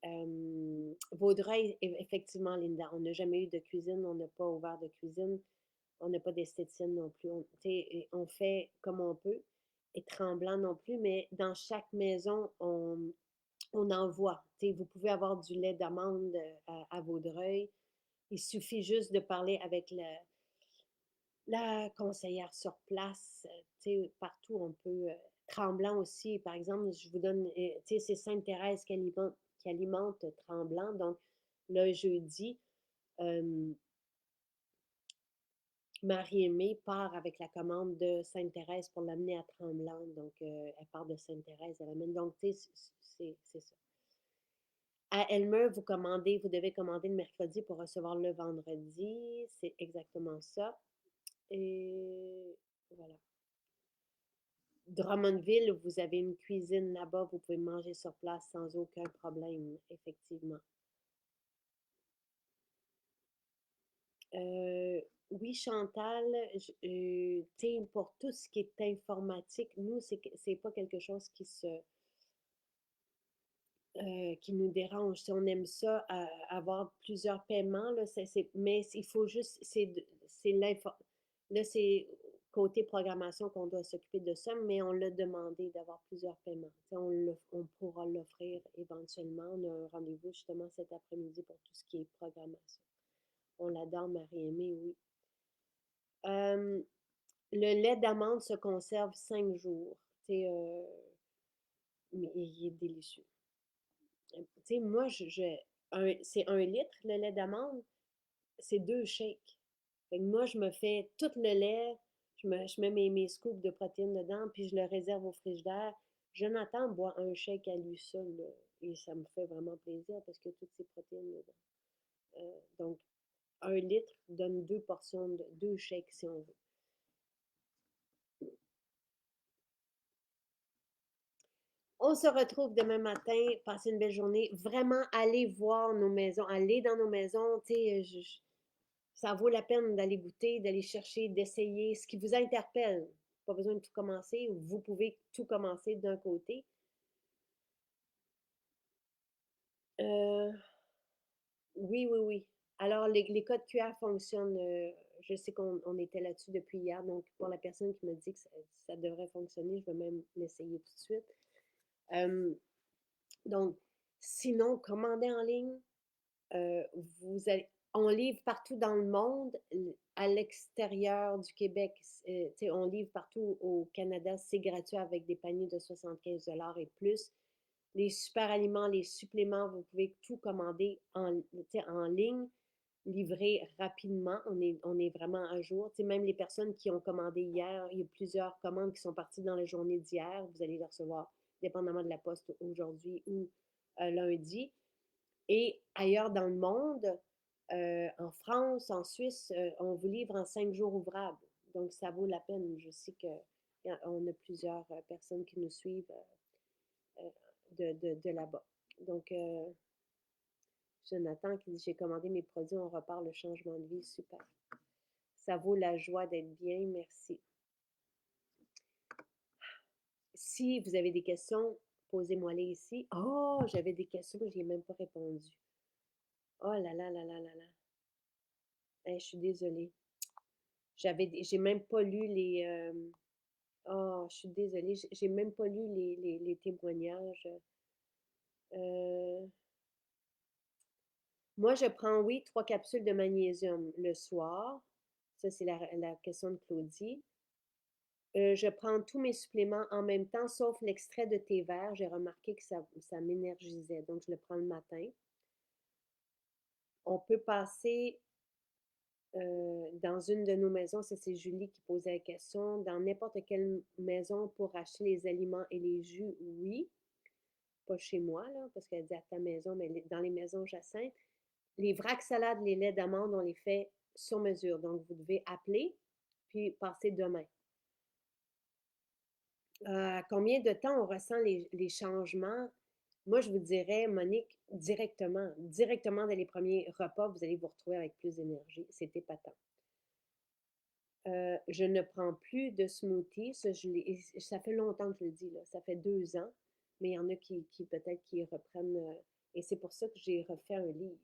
Vaudreuil, effectivement, Linda, on n'a jamais eu de cuisine, on n'a pas ouvert de cuisine, on n'a pas d'esthéticienne non plus. On fait comme on peut. Et Tremblant non plus, mais dans chaque maison, on envoie. Vous pouvez avoir du lait d'amande à Vaudreuil. Il suffit juste de parler avec la conseillère sur place. Partout, on peut. Tremblant aussi, par exemple, je vous donne, c'est Sainte-Thérèse qui alimente Tremblant. Donc, le jeudi, Marie-Aimée part avec la commande de Sainte-Thérèse pour l'amener à Tremblant. Donc, elle part de Sainte-Thérèse, elle amène. Donc, c'est ça. À Elmer, vous devez commander le mercredi pour recevoir le vendredi. C'est exactement ça. Et voilà. Drummondville, vous avez une cuisine là-bas, vous pouvez manger sur place sans aucun problème, effectivement. Oui, Chantal, pour tout ce qui est informatique, nous, c'est pas quelque chose qui nous dérange. Si on aime ça, avoir plusieurs paiements, là, mais il faut juste, c'est là, c'est côté programmation qu'on doit s'occuper de ça, mais on l'a demandé d'avoir plusieurs paiements. On pourra l'offrir éventuellement. On a un rendez-vous justement cet après-midi pour tout ce qui est programmation. On l'adore, Marie-Aimée, oui. Le lait d'amande se conserve 5 jours. Mais il est délicieux. Moi, c'est 1 litre, le lait d'amande, c'est 2 shakes. Fait que moi, je me fais tout le lait, je mets mes scoops de protéines dedans, puis je le réserve au frigidaire. Jonathan boit un shake à lui seul, là, et ça me fait vraiment plaisir parce que toutes ces protéines dedans. Donc, 1 litre donne 2 portions, 2 shakes si on veut. On se retrouve demain matin. Passez une belle journée. Vraiment, allez voir nos maisons. Allez dans nos maisons. Ça vaut la peine d'aller goûter, d'aller chercher, d'essayer ce qui vous interpelle. Pas besoin de tout commencer. Vous pouvez tout commencer d'un côté. Oui, oui, oui. Alors, les codes QR fonctionnent. Je sais qu'on était là-dessus depuis hier. Donc, pour la personne qui me dit que ça devrait fonctionner, je vais même l'essayer tout de suite. Donc, sinon, commandez en ligne. On livre partout dans le monde, à l'extérieur du Québec, on livre partout au Canada, c'est gratuit avec des paniers de 75 et plus. Les super aliments, les suppléments, vous pouvez tout commander en ligne. livré rapidement. On est vraiment à jour. Tu sais, même les personnes qui ont commandé hier, il y a plusieurs commandes qui sont parties dans la journée d'hier. Vous allez les recevoir dépendamment de la poste aujourd'hui ou lundi. Et ailleurs dans le monde, en France, en Suisse, on vous livre en 5 jours ouvrables. Donc, ça vaut la peine. Je sais qu'on a plusieurs personnes qui nous suivent de là-bas. Donc, Jonathan qui dit, j'ai commandé mes produits, on repart le changement de vie. Super. Ça vaut la joie d'être bien. Merci. Si vous avez des questions, posez-moi-les ici. Oh, j'avais des questions, je n'y ai même pas répondu. Oh là là là là là là. Je suis désolée. J'ai même pas lu les. Oh, je suis désolée, j'ai même pas lu les témoignages. Euh, Moi, je prends, oui, 3 capsules de magnésium le soir. Ça, c'est la question de Claudie. Je prends tous mes suppléments en même temps, sauf l'extrait de thé vert. J'ai remarqué que ça m'énergisait, donc je le prends le matin. On peut passer dans une de nos maisons, ça c'est Julie qui posait la question, dans n'importe quelle maison pour acheter les aliments et les jus, oui. Pas chez moi, là, parce qu'elle dit à ta maison, mais dans les maisons jacinthes. Les vracs salades, les laits d'amande, on les fait sur mesure. Donc, vous devez appeler, puis passer demain. Combien de temps on ressent les changements? Moi, je vous dirais, Monique, directement dans les premiers repas, vous allez vous retrouver avec plus d'énergie. C'est épatant. Je ne prends plus de smoothie. Ça fait longtemps que je le dis, là. Ça fait 2 ans, mais il y en a qui peut-être qui reprennent. Et c'est pour ça que j'ai refait un livre.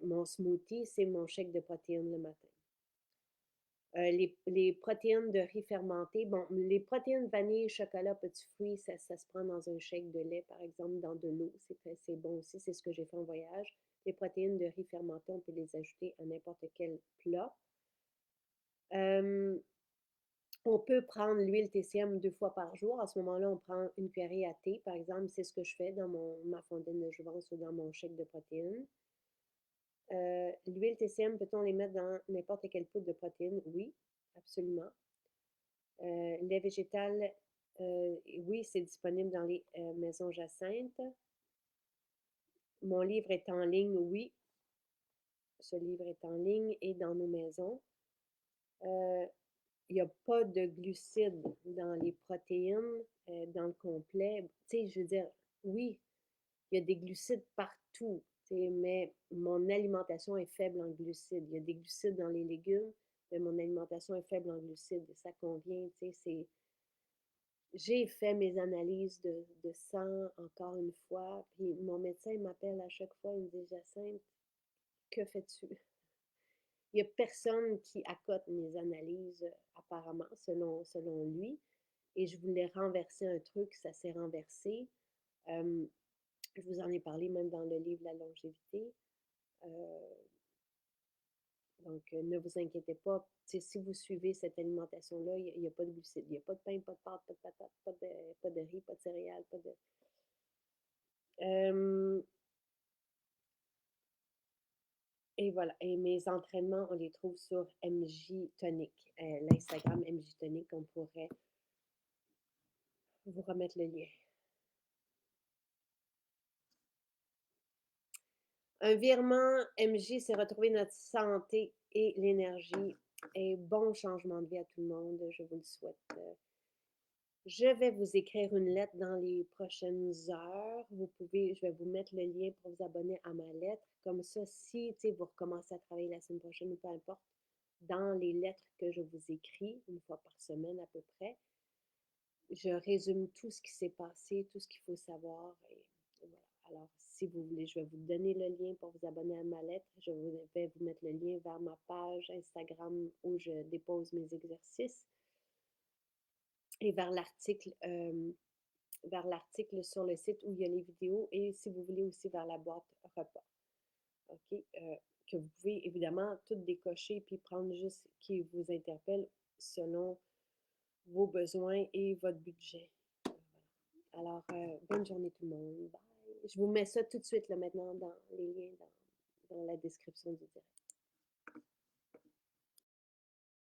Mon smoothie, c'est mon shake de protéines le matin. Les protéines de riz fermenté, bon, les protéines vanille, chocolat, petits fruits, ça se prend dans un shake de lait, par exemple, dans de l'eau. C'est bon aussi, c'est ce que j'ai fait en voyage. Les protéines de riz fermenté, on peut les ajouter à n'importe quel plat. On peut prendre l'huile TCM 2 fois par jour. À ce moment-là, on prend une cuillerée à thé, par exemple. C'est ce que je fais dans ma fontaine de jouvence ou dans mon shake de protéines. L'huile TCM, peut-on les mettre dans n'importe quelle poudre de protéines? Oui, absolument. Lait végétal, oui, c'est disponible dans les maisons jacinthes. Mon livre est en ligne, oui. Ce livre est en ligne et dans nos maisons. Il n'y a pas de glucides dans les protéines, dans le complet. Tu sais, je veux dire, oui, il y a des glucides partout, mais mon alimentation est faible en glucides. Il y a des glucides dans les légumes, mais mon alimentation est faible en glucides. Ça convient, j'ai fait mes analyses de sang encore une fois, puis mon médecin m'appelle à chaque fois, il me dit, Jacinthe, que fais-tu? Il n'y a personne qui accote mes analyses, apparemment, selon lui. Et je voulais renverser un truc, ça s'est renversé. Je vous en ai parlé même dans le livre La longévité. Donc, ne vous inquiétez pas. Si vous suivez cette alimentation-là, il n'y a pas de glucides. Il n'y a pas de pain, pas de pâtes, pas de patates, pas de riz, pas de céréales, pas de... Et voilà. Et mes entraînements, on les trouve sur MJ Tonic. L'Instagram MJ Tonic, on pourrait vous remettre le lien. Un virement MJ, c'est retrouver notre santé et l'énergie. Et bon changement de vie à tout le monde. Je vous le souhaite. Je vais vous écrire une lettre dans les prochaines heures. Je vais vous mettre le lien pour vous abonner à ma lettre. Comme ça, si vous recommencez à travailler la semaine prochaine ou peu importe, dans les lettres que je vous écris, une fois par semaine à peu près, je résume tout ce qui s'est passé, tout ce qu'il faut savoir. Et voilà. Alors, si vous voulez, je vais vous donner le lien pour vous abonner à ma lettre. Je vais vous mettre le lien vers ma page Instagram où je dépose mes exercices et vers l'article sur le site où il y a les vidéos et si vous voulez aussi vers la boîte repas. OK? Que vous pouvez évidemment tout décocher puis prendre juste ce qui vous interpelle selon vos besoins et votre budget. Alors, bonne journée tout le monde. Bye. Je vous mets ça tout de suite là, maintenant dans les liens dans dans la description du direct.